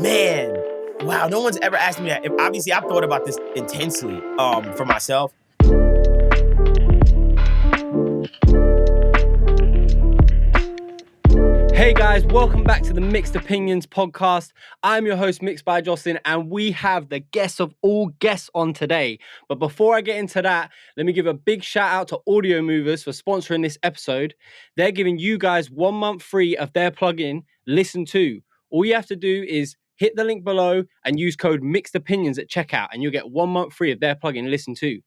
Man, wow, no one's ever asked me that. Obviously, I've thought about this intensely for myself. Hey guys, welcome back to the Mixed Opinions podcast. I'm your host, MixedByJocelin, and we have the guest of all guests on today. But before I get into that, let me give a big shout out to Audio Movers for sponsoring this episode. They're giving you guys 1 month free of their plugin, Listen To. All you have to do is hit the link below and use code Mixed Opinions at checkout, and you'll get 1 month free of their plugin, Listen To.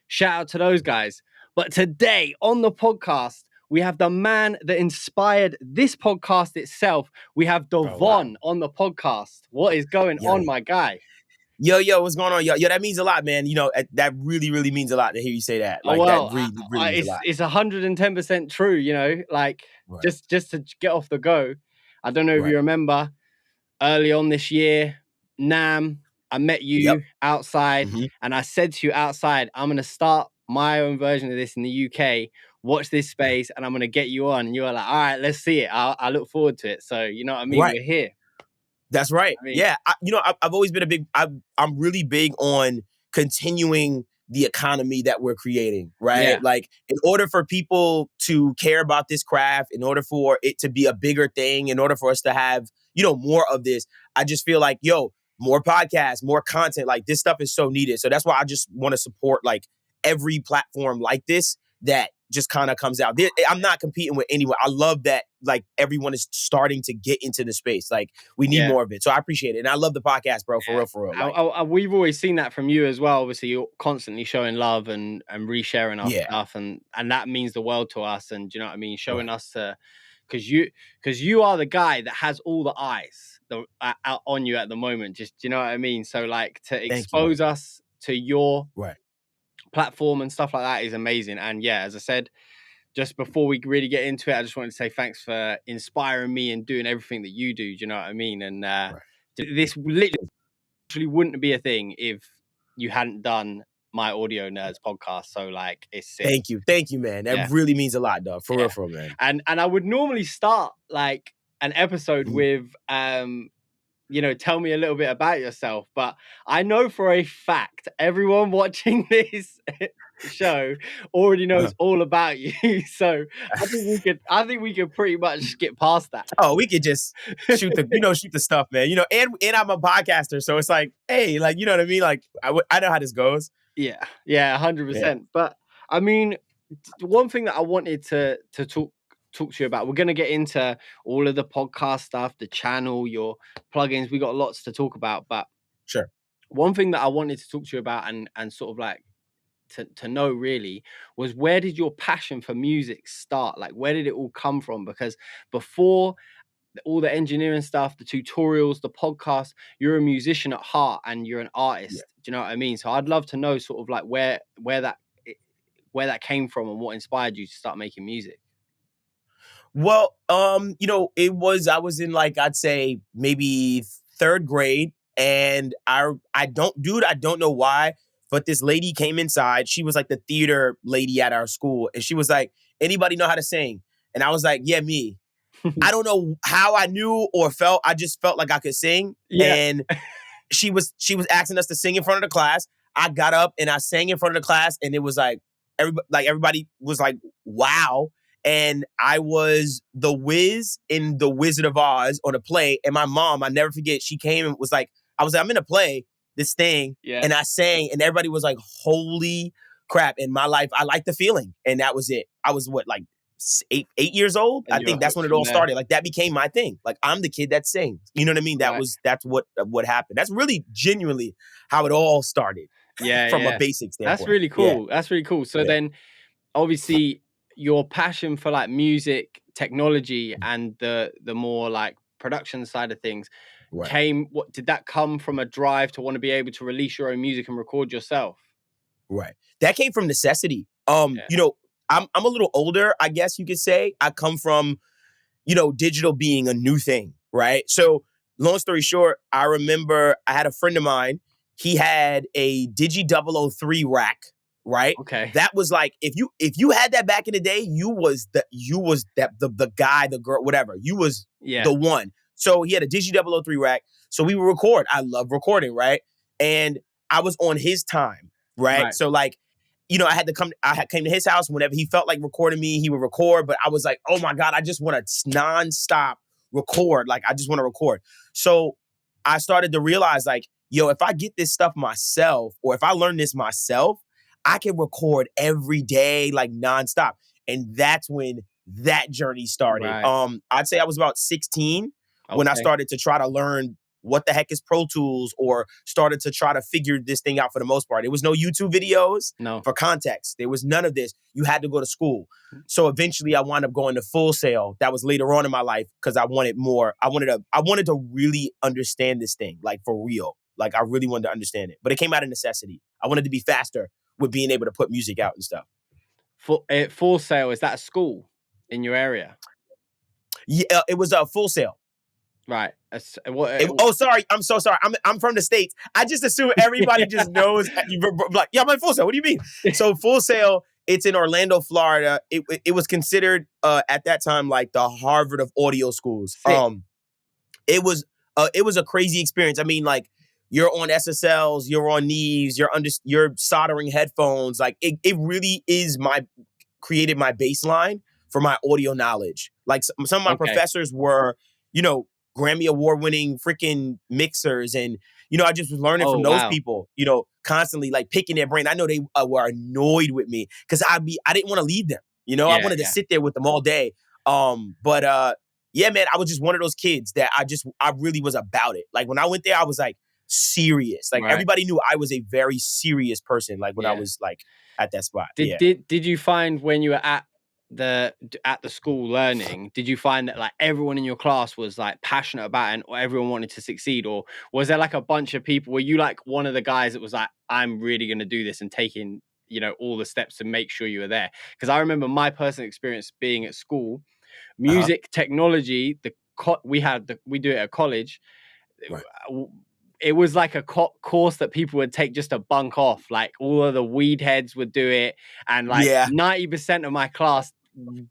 Shout out to those guys. But today on the podcast, we have the man that inspired this podcast itself. We have DEVVON on the podcast. What is going on, my guy? Yo, what's going on, yo? Yo, that means a lot, man. You know, that really means a lot to hear you say that. Like, that really means a lot. It's 110% true, you know, like Right. just to get off the go. I don't know if you remember early on this year, Nam, I met you outside and I said to you outside, I'm going to start my own version of this in the UK. Watch this space and I'm going to get you on. And you were like, all right, let's see it. I look forward to it. So, you know what I mean? Right. We're here. That's right. I mean, yeah. I've always been I'm really big on continuing the economy that we're creating, right? Yeah. Like, in order for people to care about this craft, in order for it to be a bigger thing, in order for us to have, you know, more of this, I just feel like, more podcasts, more content, like this stuff is so needed. So that's why I just want to support like every platform like this that just kind of comes out. I'm not competing with anyone. I love that like everyone is starting to get into the space. Like, we need more of it. So I appreciate it. And I love the podcast, bro, for real. Like, we've always seen that from you as well. Obviously, you're constantly showing love and resharing our stuff. And that means the world to us. And do you know what I mean? Showing us to, because you are the guy that has all the eyes out on you at the moment. Just, do you know what I mean? So like to expose us to your platform and stuff like that is amazing. And yeah, as I said, just before we really get into it, I just wanted to say thanks for inspiring me and doing everything that you do. Do you know what I mean? And this literally wouldn't be a thing if you hadn't done my Audio Nerds podcast. So like, it's sick. Thank you, man. That really means a lot, dog. For real, man. And I would normally start like an episode with you know, tell me a little bit about yourself. But I know for a fact, everyone watching this show already knows all about you. So I think we could pretty much skip past that. Oh, we could just shoot the stuff, man. You know, and I'm a podcaster, so it's like, hey, like, you know what I mean? Like, I know how this goes. Yeah, 100%. But I mean, one thing that I wanted to talk to you about, we're going to get into all of the podcast stuff, the channel, your plugins. We got lots to talk about, but one thing that I wanted to talk to you about and sort of like to know really was, where did your passion for music start? Like, where did it all come from? Because before all the engineering stuff, the tutorials, the podcast, you're a musician at heart and you're an artist. Do you know what I mean? So I'd love to know sort of like where that came from and what inspired you to start making music. Well, you know, I was in like, I'd say maybe 3rd grade, and I don't know why, but this lady came inside. She was like the theater lady at our school, and she was like, anybody know how to sing? And I was like, yeah, me. I don't know how I knew or felt. I just felt like I could sing. And she was asking us to sing in front of the class. I got up and I sang in front of the class, and it was like everybody was like, wow. And I was the Wiz in The Wizard of Oz on a play. And my mom, I never forget, she came and was like, I'm in a play, this thing. And I sang, and everybody was like, holy crap. In my life, I liked the feeling. And that was it. I was like 8 years old. I think that's when it all started. Like, that became my thing. Like, I'm the kid that sings. You know what I mean? That's what happened. That's really genuinely how it all started. From a basic standpoint. That's really cool. That's really cool. So then obviously your passion for like music, technology, and the more like production side of things did that come from a drive to want to be able to release your own music and record yourself? Right. That came from necessity. You know, I'm a little older, I guess you could say. I come from, you know, digital being a new thing, right? So long story short, I remember I had a friend of mine. He had a Digi 003 rack, right? Okay. That was like, if you had that back in the day, you was the guy, the girl, whatever. You was the one. So he had a Digi 003 rack. So we would record. I love recording, right? And I was on his time, right? Right. So like, I had to come. Came to his house whenever he felt like recording me. He would record, but I was like, oh my god, I just want to nonstop record. Like I just want to record. So I started to realize like, yo, if I get this stuff myself, or if I learn this myself, I can record every day, like nonstop. And that's when that journey started. Right. I'd say I was about 16 when I Okay. started to try to learn what the heck is Pro Tools, or started to try to figure this thing out for the most part. There was no YouTube videos. No. For context. There was none of this. You had to go to school. So eventually I wound up going to Full Sail. That was later on in my life because I wanted more. I wanted to really understand this thing, like for real. Like I really wanted to understand it. But it came out of necessity. I wanted to be faster with being able to put music out and stuff. Full Sail, is that a school in your area? Yeah, it was a Full Sail. Right. Sorry. I'm so sorry. I'm from the States. I just assume everybody just knows. Like, yeah, I'm in Full Sail. What do you mean? So Full Sail, it's in Orlando, Florida. It was considered at that time like the Harvard of audio schools. It was a crazy experience. I mean, like you're on SSLs, you're on Neves, you're soldering headphones. Like it really created my baseline for my audio knowledge. Like some of my professors were, Grammy award-winning freaking mixers. And, I just was learning from those people, constantly like picking their brain. I know they were annoyed with me because I didn't want to leave them. I wanted to sit there with them all day. Yeah, man, I was just one of those kids that I really was about it. Like when I went there, I was like serious. Like everybody knew I was a very serious person. Like when I was like at that spot. Did you find when you were at the school learning, did you find that like everyone in your class was like passionate about it and everyone wanted to succeed, or was there like a bunch of people? Were you like one of the guys that was like, I'm really going to do this and taking, all the steps to make sure you were there? Because I remember my personal experience being at school, music technology, we do it at college. Right. It was like a course that people would take just to bunk off. Like all of the weed heads would do it. And like 90% of my class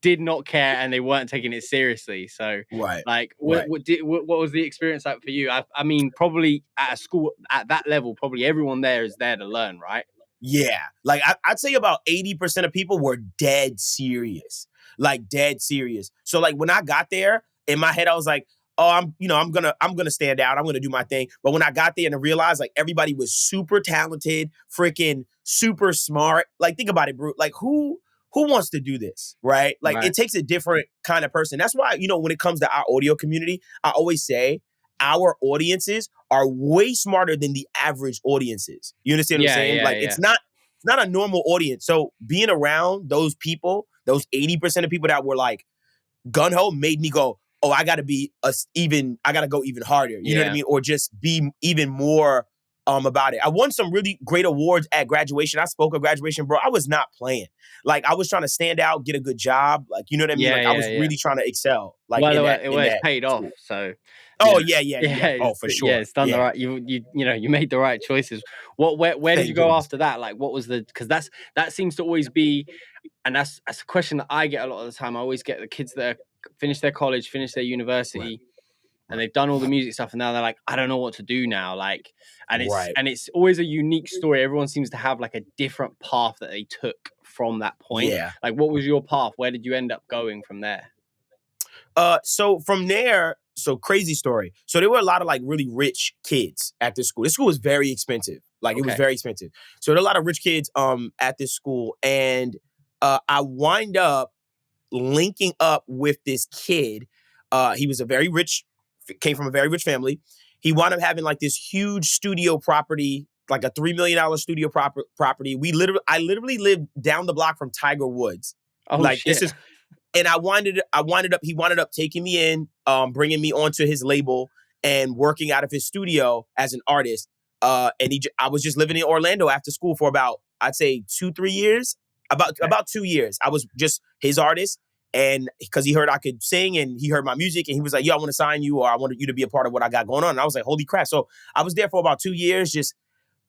did not care and they weren't taking it seriously. So like, what was the experience like for you? I mean, probably at a school at that level, probably everyone there is there to learn, right? Yeah. Like I'd say about 80% of people were dead serious. Like dead serious. So like when I got there, in my head, I was like, oh, I'm gonna stand out. I'm gonna do my thing. But when I got there and I realized like everybody was super talented, freaking super smart. Like think about it, bro. Like who wants to do this, right? Like it takes a different kind of person. That's why, when it comes to our audio community, I always say our audiences are way smarter than the average audiences. You understand what I'm saying? Like it's not a normal audience. So being around those people, those 80% of people that were like gun ho, made me go, oh, I gotta go even harder. You know what I mean? Or just be even more about it. I won some really great awards at graduation. I spoke at graduation, bro. I was not playing. Like I was trying to stand out, get a good job. Like, you know what I mean? I was really trying to excel. Like it paid off. So yeah. Oh, for sure. Yeah, it's done the right. You made the right choices. Where did you go after that? Like, what was because that seems to always be, and that's a question that I get a lot of the time. I always get the kids that finish their college, finish their university, and they've done all the music stuff, and now they're like, I don't know what to do now. Like, and it's always a unique story. Everyone seems to have like a different path that they took from that point. Yeah. Like, what was your path? Where did you end up going from there? So from there, crazy story. So there were a lot of like really rich kids at this school. This school was very expensive. Like it was very expensive. So there were a lot of rich kids at this school, and I wind up linking up with this kid. He was came from a very rich family. He wound up having like this huge studio property, like a $3 million studio property. I literally lived down the block from Tiger Woods. Oh, like shit. This is, and he wound up taking me in, bringing me onto his label and working out of his studio as an artist. And I was just living in Orlando after school for about, I'd say 2-3 years, about 2 years. I was just his artist. And because he heard I could sing and he heard my music and he was like, yo, I want to sign you, or I wanted you to be a part of what I got going on. And I was like, holy crap. So I was there for about 2 years, just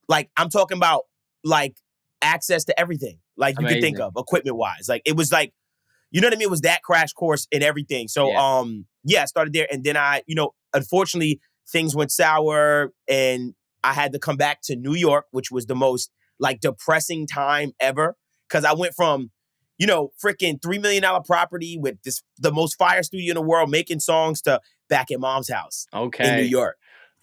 like, I'm talking about like access to everything. Like you could think of equipment wise. Like it was like, you know what I mean? It was that crash course and everything. So, I started there. And then unfortunately, things went sour, and I had to come back to New York, which was the most like depressing time ever. Because I went from, freaking $3 million property with the most fire studio in the world, making songs, to back at mom's house in New Okay. York.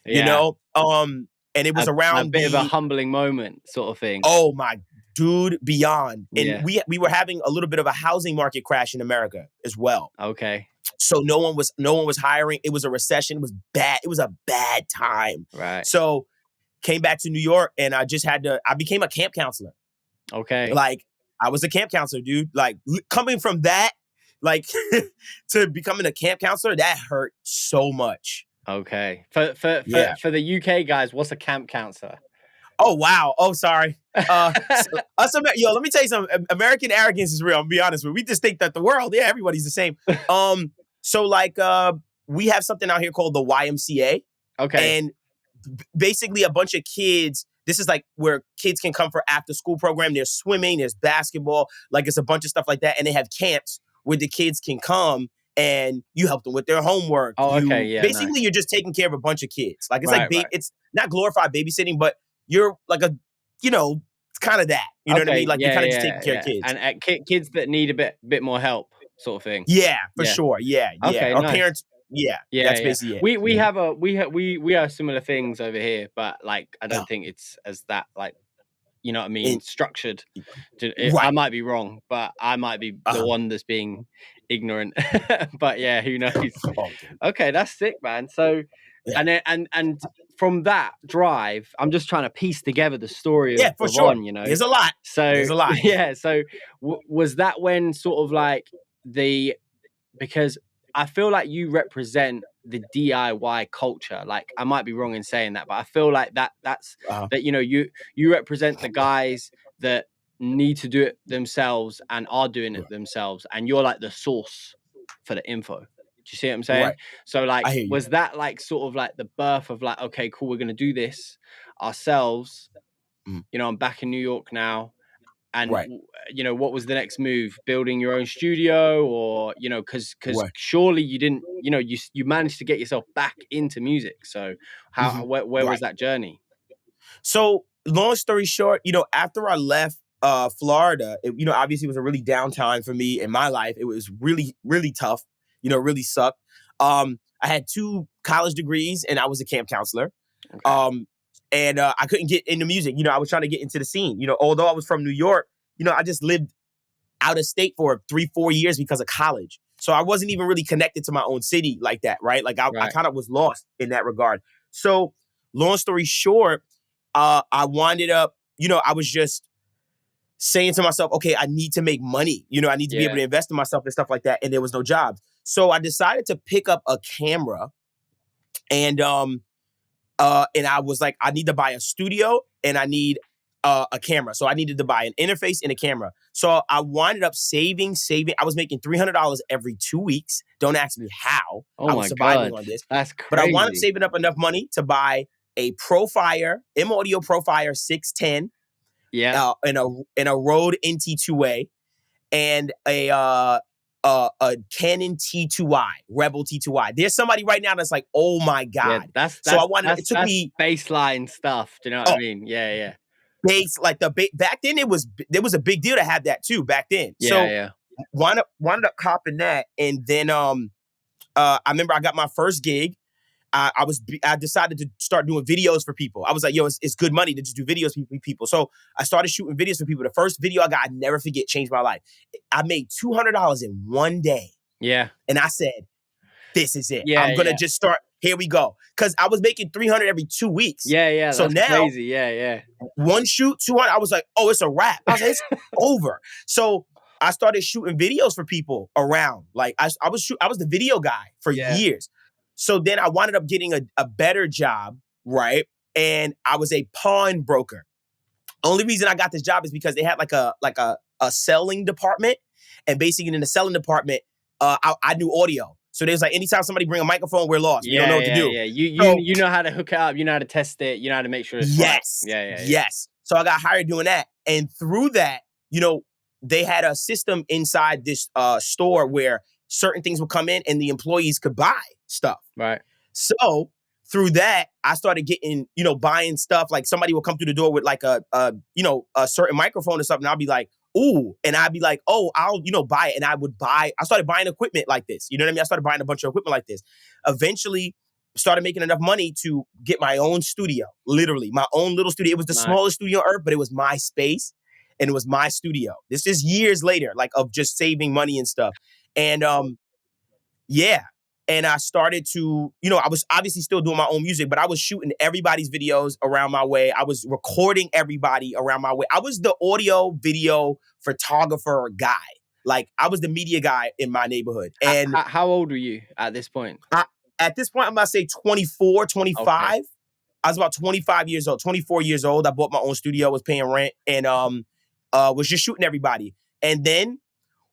Yeah. And it was A around bit of a humbling moment sort of thing. oh my dude, beyond. And Yeah. we were having a little bit of a housing market crash in America as well. Okay. So no one was hiring. It was a recession. It was bad. It was a bad time. Right. So came back to New York, and I became a camp counselor. Okay. Like, I was a camp counselor, dude. Like, coming from that, like, to becoming a camp counselor, that hurt so much. Okay. For the UK guys, what's a camp counselor? Oh, wow. Oh, sorry. Let me tell you something. American arrogance is real. I'm gonna be honest with you. We just think that the world, everybody's the same. So like, we have something out here called the YMCA. Okay. And basically a bunch of kids, this is like where kids can come for after school program. There's swimming, there's basketball, like it's a bunch of stuff like that. And they have camps where the kids can come and you help them with their homework. Oh, okay. Yeah. Basically, nice. You're just taking care of a bunch of kids. Like, it's Right, like, it's not glorified babysitting, but you're like it's kind of that. You know what I mean? Like, you're kind of just taking care of kids. And kids that need a bit more help, sort of thing. Yeah, for sure. Yeah, yeah. Okay, Our nice. parents. Yeah, that's basically it. We have similar things over here, but like I don't think it's as that, like, you know what I mean, structured. I might be wrong, but I might be the one that's being ignorant. But yeah, who knows? Okay, that's sick, man. So, and from that drive, I'm just trying to piece together the story of for DEVVON, sure. There's a lot. There's a lot. Yeah. So was that when sort of like because I feel like you represent the DIY culture. Like, I might be wrong in saying that, but I feel like that's that, you represent the guys that need to do it themselves and are doing it themselves. And you're like the source for the info. Do you see what I'm saying? Right. So like, was that like sort of like the birth of like, okay, cool, we're going to do this ourselves. I'm back in New York now. And, what was the next move? Building your own studio, or, because surely you didn't, you managed to get yourself back into music. So where was that journey? So long story short, after I left Florida, it, obviously it was a really down time for me in my life. It was really, really tough, really sucked. I had 2 college degrees and I was a camp counselor. Okay. And I couldn't get into music. I was trying to get into the scene. Although I was from New York, I just lived out of state for 3-4 years because of college. So I wasn't even really connected to my own city like that, right? Like, I kind of was lost in that regard. So long story short, I winded up, I was just saying to myself, okay, I need to make money. I need to be able to invest in myself and stuff like that. And there was no jobs. So I decided to pick up a camera, and I was like, I need to buy a studio and I need a camera. So I needed to buy an interface and a camera. So I winded up saving. I was making $300 every 2 weeks. Don't ask me how. I was surviving on this. That's crazy. But I wound up saving up enough money to buy a Profire, M-Audio Profire 610. Yeah. And a Rode NT2A and a Canon T2i, Rebel T2i. There's somebody right now that's like, oh my God. Yeah, it took me baseline stuff. Do you know what I mean? Yeah. Bass, like back then there was a big deal to have that too back then. Yeah. Wound up copping that. And then I remember I got my first gig. I decided to start doing videos for people. I was like, yo, it's good money to just do videos for people. So I started shooting videos for people. The first video I got, I never forget, changed my life. I made $200 in one day. Yeah. And I said, this is it. Yeah, I'm going to just start. Here we go. Because I was making $300 every 2 weeks. Yeah. So that's now, crazy. Yeah. One shoot, 200. I was like, oh, it's a wrap. I was like, it's over. So I started shooting videos for people around. Like, I was the video guy for years. So then I wound up getting a better job, right? And I was a pawn broker. Only reason I got this job is because they had like a selling department. And basically in the selling department, I knew audio. So there's like, anytime somebody bring a microphone, we're lost. We don't know what to do. Yeah, you know how to hook it up. You know how to test it. You know how to make sure it's right. Yes. So I got hired doing that. And through that, they had a system inside this store where certain things would come in and the employees could buy stuff. Right. So through that, I started getting, buying stuff. Like somebody will come through the door with like a certain microphone or something. I'll be like, ooh. And I'd be like, oh, I'll, buy it. And I started buying equipment like this. You know what I mean? I started buying a bunch of equipment like this. Eventually started making enough money to get my own studio, literally my own little studio. It was the smallest studio on earth, but it was my space and it was my studio. This is years later, like of just saving money and stuff. And yeah. And I started to, I was obviously still doing my own music, but I was shooting everybody's videos around my way. I was recording everybody around my way. I was the audio video photographer guy. Like I was the media guy in my neighborhood. And how old were you at this point? At this point, I'm about to say 24, 25. Okay. I was about 25 years old, 24 years old. I bought my own studio, was paying rent, and was just shooting everybody. And then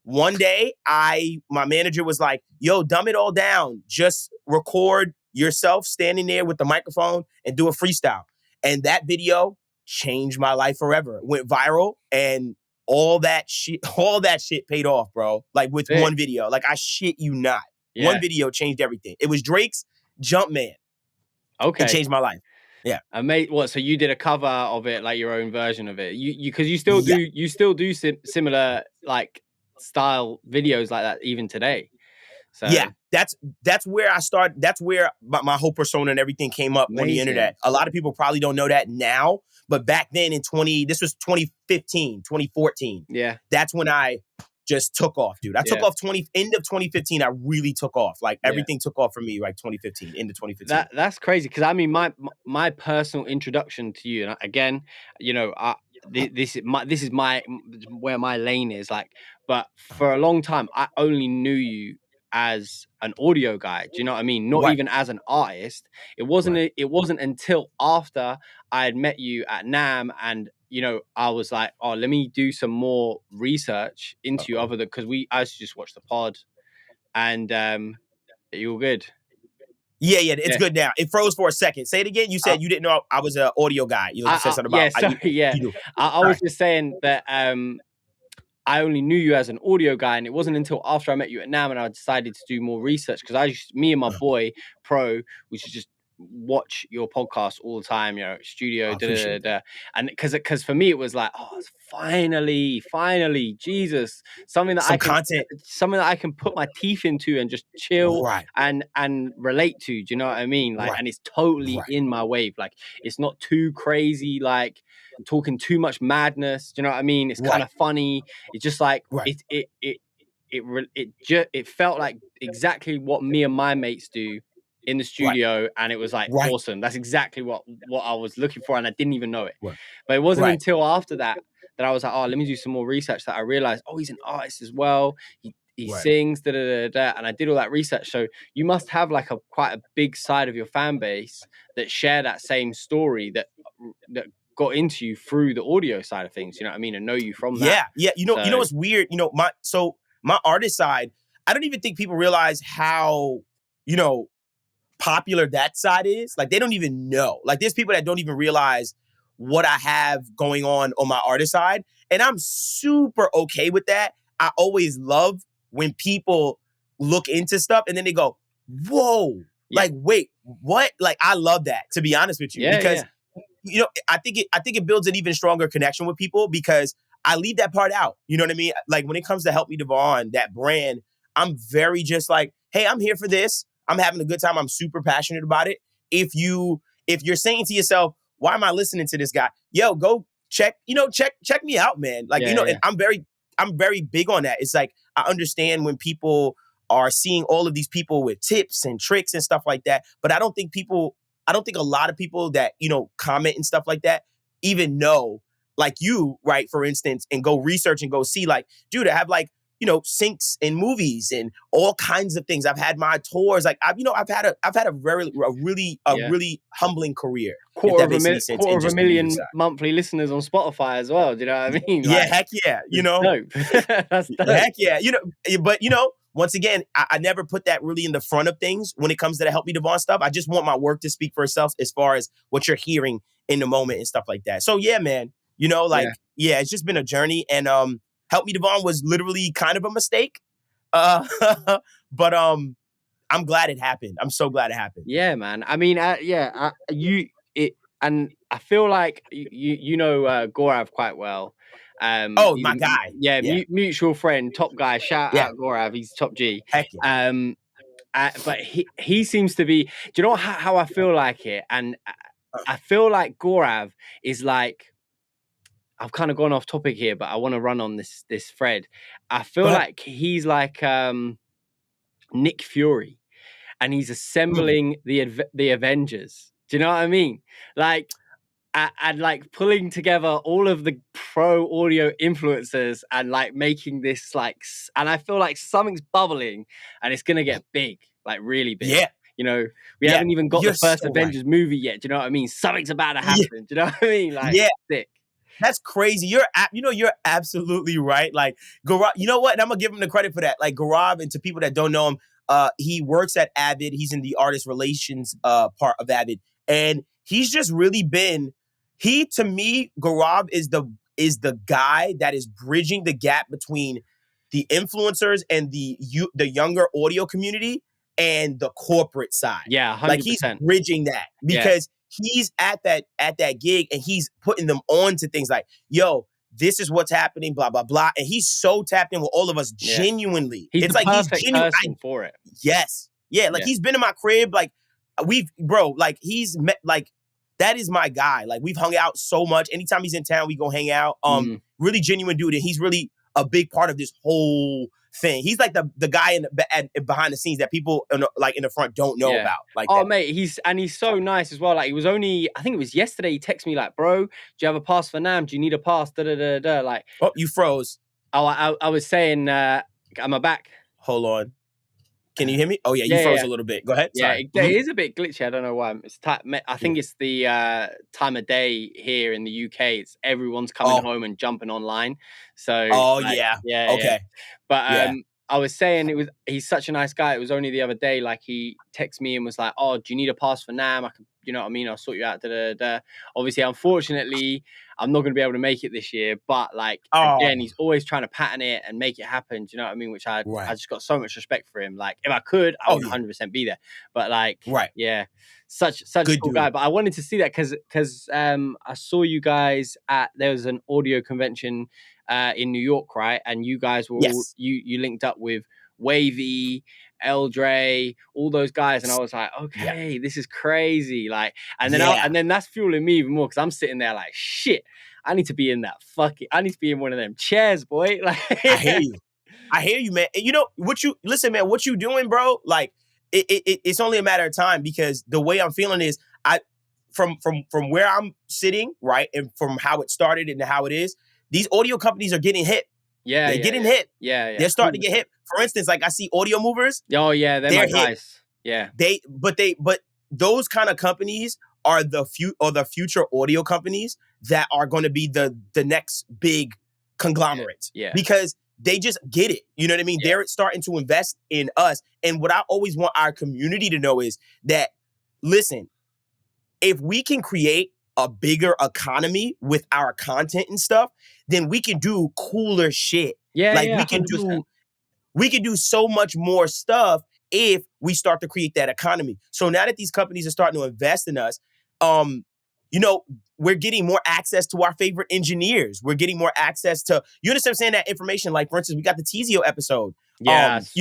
one day, my manager was like, yo, dumb it all down. Just record yourself standing there with the microphone and do a freestyle. And that video changed my life forever. It went viral and all that shit paid off, bro. Like with one video. Like I shit you not. Yeah. One video changed everything. It was Drake's Jumpman. Okay. It changed my life. Yeah. And mate, what? So you did a cover of it, like your own version of it. Because you still do similar like style videos like that even today. So yeah, that's where I started. That's where my whole persona and everything came up. Amazing. On the internet. A lot of people probably don't know that now, but back then this was 2015, 2014. Yeah. That's when I just took off, dude. I took off end of 2015. I really took off. Like everything took off for me, like 2015, into 2015. That's crazy. Cause I mean, my personal introduction to you, and again, this is where my lane is like, but for a long time, I only knew you as an audio guy. Do you know what I mean? Not even as an artist. It wasn't until after I had met you at NAMM and I was like, oh, let me do some more research into you other than because I used to just watch the pod and you were good. Yeah, it's good now. It froze for a second. Say it again. You said you didn't know I was an audio guy. You said something about I was just saying that I only knew you as an audio guy, and it wasn't until after I met you at NAMM and I decided to do more research because me and my boy Pro, we should just watch your podcast all the time, studio, and because for me it was like, oh, finally, Jesus, something that something that I can put my teeth into and just chill and relate to. Do you know what I mean? Like, and it's totally in my wave. Like, it's not too crazy, like talking too much madness. Do you know what I mean? It's kind of funny. It's just like it felt like exactly what me and my mates do in the studio, and it was like awesome. That's exactly what I was looking for, and I didn't even know it. But it wasn't until after that I was like, oh, let me do some more research, that I realized, oh, he's an artist as well. He sings, and I did all that research. So you must have like quite a big side of your fan base that share that same story that got into you through the audio side of things. You know what I mean? And know you from that. Yeah. You know what's weird? My artist side, I don't even think people realize how popular that side is. Like they don't even know. Like there's people that don't even realize what I have going on my artist side, and I'm super okay with that. I always love when people look into stuff and then they go, "Whoa!" Like, wait, what? Like I love that, to be honest with you, because I think it builds an even stronger connection with people because I leave that part out. You know what I mean? Like when it comes to Help Me Devvon, that brand, I'm very just like, hey, I'm here for this. I'm having a good time. I'm super passionate about it. If you're saying to yourself, why am I listening to this guy? Yo, go check me out, man. Like, and I'm very big on that. It's like, I understand when people are seeing all of these people with tips and tricks and stuff like that. But I don't think a lot of people that, comment and stuff like that even know, like you, right, for instance, and go research and go see, like, dude, I have like, syncs in movies and all kinds of things. I've had my tours. Like I've had a really humbling career. Quarter of a million monthly listeners on Spotify as well. Do you know what I mean? Yeah, like, heck yeah. Dope. That's dope. Heck yeah. But once again, I never put that really in the front of things when it comes to the Help Me Devvon stuff. I just want my work to speak for itself as far as what you're hearing in the moment and stuff like that. So yeah, man, it's just been a journey, and Help Me Devvon was literally kind of a mistake. But I'm I'm glad it happened. I'm so glad it happened. Yeah, man. I mean, and I feel like you know Gorav quite well. Oh, my guy. Yeah, Yeah. mutual friend, top guy. Shout Yeah. out Gorav, he's top G. Heck yeah. But he seems to be. Do you know how I feel like it? And I feel like Gorav is like. I've kind of gone off topic here, but I want to run on this thread. I feel like he's like Nick Fury, and he's assembling the Avengers. Do you know what I mean? Like, and like pulling together all of the pro audio influencers and like making this like, and I feel like something's bubbling, and it's gonna get big, like really big. Yeah. You know, we haven't even got the first Avengers movie yet. Do you know what I mean? Something's about to happen. Do you know what I mean? Like, sick. That's crazy. You're absolutely right. Like Gaurav, you know what? And I'm gonna give him the credit for that. Like Gaurav, and to people that don't know him, he works at Avid. He's in the artist relations part of Avid, and he's just really been. To me, Gaurav is the guy that is bridging the gap between the influencers and the younger audio community and the corporate side. Yeah, 100%. Like he's bridging that because. He's at that gig and he's putting them on to things like, yo, this is what's happening, blah, blah, blah. And he's so tapped in with all of us genuinely. He's the perfect person for it. Yes. Yeah. Like he's been in my crib. Like he's met, like, that is my guy. Like we've hung out so much. Anytime he's in town, we go hang out. Really genuine dude. And he's really a big part of this whole thing. He's like the guy behind the scenes that people in the front don't know about. Like, mate, he's so nice as well. Like, he was I think it was yesterday. He texted me like, "Bro, do you have a pass for Nam? Do you need a pass?" Da da da da. Like, oh, you froze. Oh, I was saying, am I back? Hold on. Can you hear me? Oh yeah, you froze a little bit. Go ahead. Sorry. Yeah, it is a bit glitchy. I don't know why. I think it's the time of day here in the UK. It's everyone's coming home and jumping online. So. Yeah. Okay. Yeah. But I was saying he's such a nice guy. It was only the other day, like he texted me and was like, "Oh, do you need a pass for Nam? I can, you know what I mean? I'll sort you out." Da, da, da. Obviously, unfortunately, I'm not going to be able to make it this year. But like again, he's always trying to pattern it and make it happen. Do you know what I mean? Which I just got so much respect for him. Like if I could, I would 100% be there. But like, such a cool guy. But I wanted to see that because I saw you guys there was an audio convention in New York, right? And you guys were you linked up with Wavy, Eldre, all those guys, and I was like, okay, this is crazy. Like, and then that's fueling me even more because I'm sitting there like, shit, I need to be in that I need to be in one of them chairs, boy. Like, I hear you, man. And you know what man, what you doing, bro? Like, it's only a matter of time because the way I'm feeling is from where I'm sitting, right, and from how it started and how it is. These audio companies are getting hit. Yeah, they're getting hit. Yeah. They're starting to get hit. For instance, like I see Audio Movers. Oh yeah, they're my guys. Yeah. But those kind of companies are the future audio companies that are going to be the next big conglomerates. Yeah. Because they just get it. You know what I mean? Yeah. They're starting to invest in us. And what I always want our community to know is that, listen, if we can create a bigger economy with our content and stuff, then we can do cooler shit. Yeah, like we can do so much more stuff if we start to create that economy. So now that these companies are starting to invest in us, we're getting more access to our favorite engineers. We're getting more access to, you understand what I'm saying, that information. Like, for instance, we got the Tizio episode. Mixed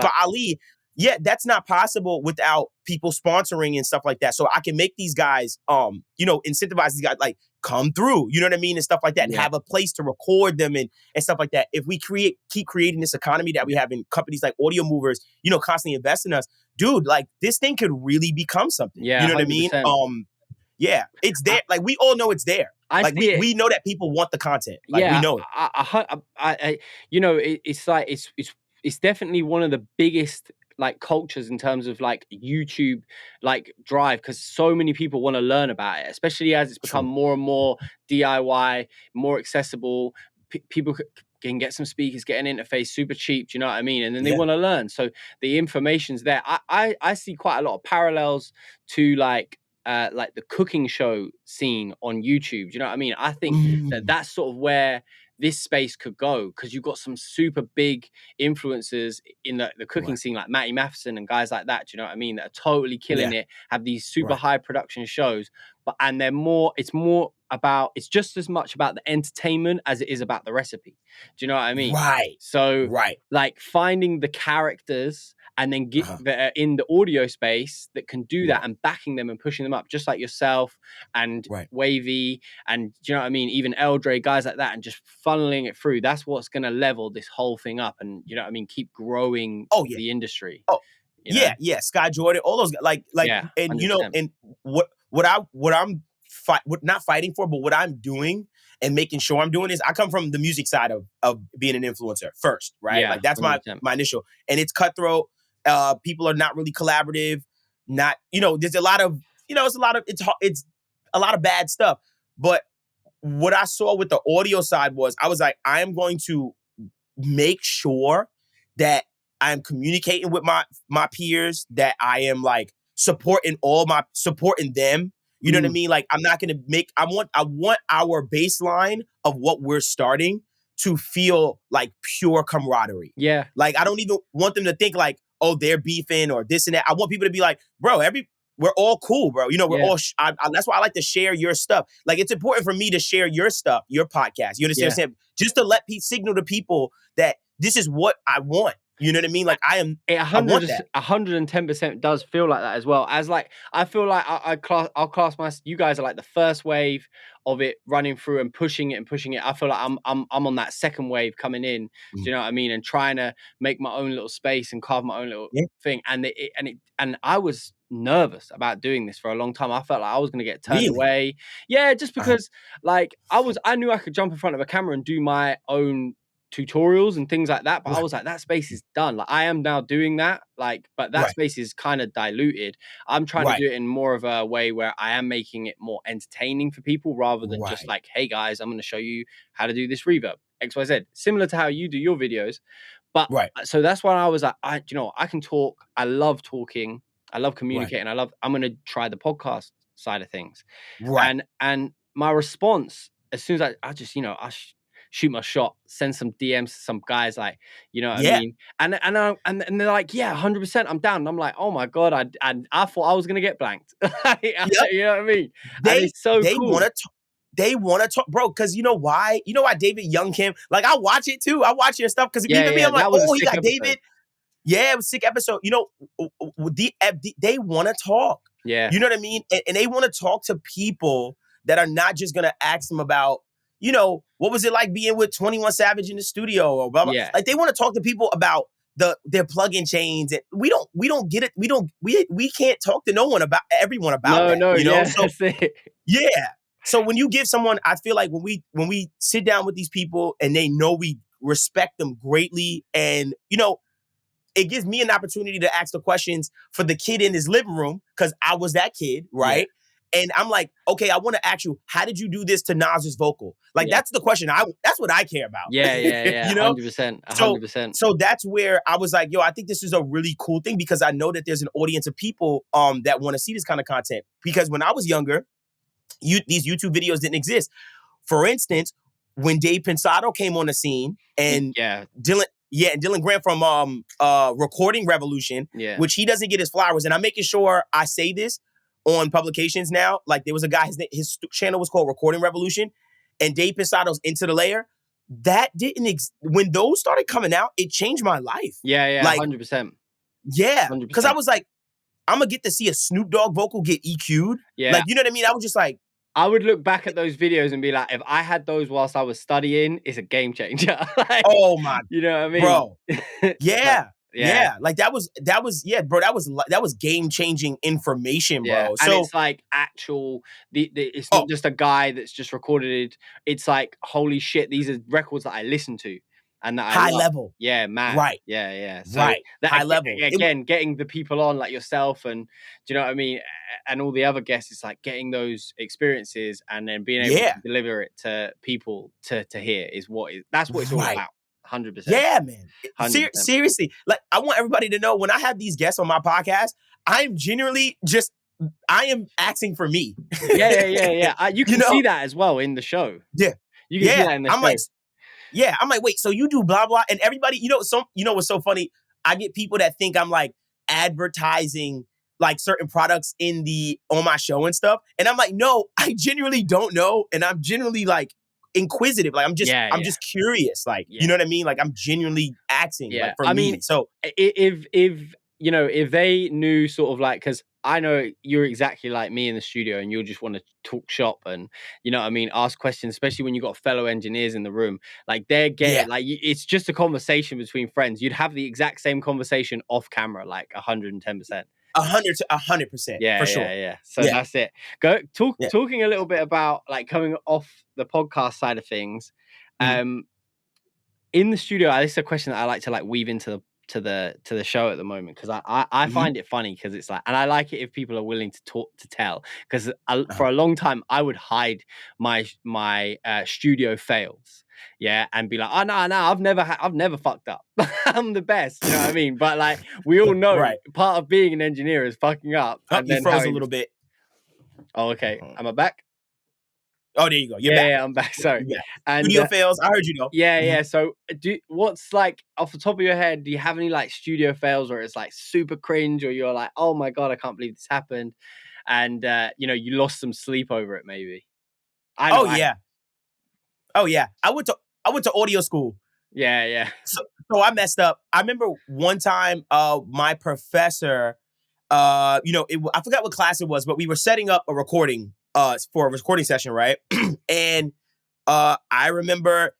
by Ali. Yeah, that's not possible without people sponsoring and stuff like that. So I can make these guys, incentivize these guys, like, come through, you know what I mean? And stuff like that, and have a place to record them and stuff like that. If we keep creating this economy that we have in companies like Audio Movers, constantly invest in us, dude, like, this thing could really become something. Yeah, you know 100%. what I mean? Yeah, it's there. Like, we all know it's there. We know that people want the content. Like, we know it. It's definitely one of the biggest like cultures in terms of like YouTube like drive, because so many people want to learn about it, especially as it's become more and more DIY, more accessible. People can get some speakers, get an interface super cheap, do you know what I mean? And then they want to learn, so the information's there. I see quite a lot of parallels to like the cooking show scene on YouTube. Do you know what I mean? I think that's sort of where this space could go, because you've got some super big influencers in the cooking scene, like Matty Matheson and guys like that. Do you know what I mean? That are totally killing it, have these super high production shows, and it's just as much about the entertainment as it is about the recipe. Do you know what I mean? So like finding the characters and then get that are in the audio space that can do that, and backing them and pushing them up, just like yourself and Wavy, and do you know what I mean? Even Eldre, guys like that, and just funneling it through. That's what's going to level this whole thing up, and you know what I mean? Keep growing the industry. Yeah, Sky Jordan, all those and 100%. You know, and what I'm not fighting for, but what I'm doing and making sure I'm doing is, I come from the music side of being an influencer first, right? Yeah, like that's 100%. my initial, and it's cutthroat. People are not really collaborative. Not, there's a lot of, it's a lot of bad stuff. But what I saw with the audio side was, I was like, I am going to make sure that I'm communicating with my peers, that I am like supporting them. You know what I mean? Like, I'm not going to I want our baseline of what we're starting to feel like pure camaraderie. Yeah. Like, I don't even want them to think like, oh, they're beefing or this and that. I want people to be like, bro, we're all cool, bro. We're all, that's why I like to share your stuff. Like, it's important for me to share your stuff, your podcast. You understand what I'm saying? Just to let signal to people that this is what I want. You know what I mean? Like, I want that. 110% does feel like that as well. As like, I feel like I'll class you guys are like the first wave of it running through and pushing it. I feel like I'm on that second wave coming in. Do you know what I mean? And trying to make my own little space and carve my own little thing. And I was nervous about doing this for a long time. I felt like I was going to get turned away. Yeah, just because like I knew I could jump in front of a camera and do my own tutorials and things like that, but I was like, that space is done. Like, I am now doing that, like, but that space is kind of diluted. I'm trying to do it in more of a way where I am making it more entertaining for people, rather than just like, hey guys, I'm going to show you how to do this reverb XYZ, similar to how you do your videos. But so that's why I was like, I can talk. I love talking. I love communicating. I'm going to try the podcast side of things. And my response, as soon as I just, I shoot my shot, send some DMs to some guys, like, you know what I mean? And they're like, yeah, 100%, I'm down. And I'm like, oh my God, I thought I was going to get blanked. You know what I mean? It's so cool. They want to talk, bro, because you know why? You know why David Young came? Like, I watch it too. I watch your stuff because even me, I'm like, oh, he got David. Yeah, it was a sick episode. They want to talk. Yeah. You know what I mean? And they want to talk to people that are not just going to ask them about, what was it like being with 21 Savage in the studio or blah, blah. Yeah. Like, they want to talk to people about their plug-in chains. And we don't get it. We can't talk to everyone about that. No, yeah, So, that's it. Yeah. So when you give someone, I feel like when we sit down with these people and they know we respect them greatly, and it gives me an opportunity to ask the questions for the kid in his living room, because I was that kid, right? Yeah. And I'm like, okay, I want to ask you, how did you do this to Nas's vocal? Like, that's the question. That's what I care about. Yeah. 100%. So that's where I was like, yo, I think this is a really cool thing, because I know that there's an audience of people that want to see this kind of content. Because when I was younger, these YouTube videos didn't exist. For instance, when Dave Pensado came on the scene, and Dylan Grant from Recording Revolution, which he doesn't get his flowers. And I'm making sure I say this on publications now. Like, there was a guy, his channel was called Recording Revolution, and Dave Pensado's Into the Layer. That didn't when those started coming out, it changed my life. Yeah, like, 100%. Yeah, because I was like, I'm gonna get to see a Snoop Dogg vocal get EQ'd. Yeah, like, you know what I mean? I was just like, I would look back at those videos and be like, if I had those whilst I was studying, it's a game changer. Like, oh my, you know what I mean, bro? Yeah. Like, that was bro. That was game changing information, bro. Yeah. So, and it's like actual. It's not just a guy that's just recorded it. It's like, holy shit, these are records that I listen to. And that high level. Yeah, man. Right. Yeah. So that, high level. Again, getting the people on like yourself, and do you know what I mean? And all the other guests, it's like getting those experiences and then being able to deliver it to people to hear that's what it's all about. 100%. Yeah, man. 100%. Seriously. Like, I want everybody to know, when I have these guests on my podcast, I'm genuinely I am asking for me. Yeah. You can see that as well in the show. Yeah. You can see that in the show. Yeah, I'm like, wait, so you do blah blah, and everybody, what's so funny? I get people that think I'm like advertising like certain products on my show and stuff, and I'm like, no, I genuinely don't know, and I'm genuinely like inquisitive, like I'm just curious, like you know what I mean? Like I'm genuinely asking, like for me. So if they knew sort of like, because I know you're exactly like me in the studio and you'll just want to talk shop and, you know what I mean, ask questions, especially when you got fellow engineers in the room. Like they're getting, like, it's just a conversation between friends. You'd have the exact same conversation off camera, like 110%. 100%. For sure. Yeah. So that's it. Talking a little bit about like coming off the podcast side of things. In the studio, this is a question that I like to like weave into the show at the moment, because I find it funny, because it's like, and I like it if people are willing to tell, because for a long time I would hide my studio fails, and be like, oh no, I've never fucked up. I'm the best, you know what I mean? But like we all know, part of being an engineer is fucking up. And you froze a little bit. Oh, okay. Am I back? Oh, there you go. You're back. Yeah, I'm back. Sorry. And studio fails. I heard you though. Yeah. So, what's like off the top of your head? Do you have any like studio fails where it's like super cringe, or you're like, oh my god, I can't believe this happened, and you lost some sleep over it, maybe? Oh yeah. I went to audio school. Yeah. So I messed up. I remember one time, my professor, I forgot what class it was, but we were setting up a recording. For a recording session, right? And I remember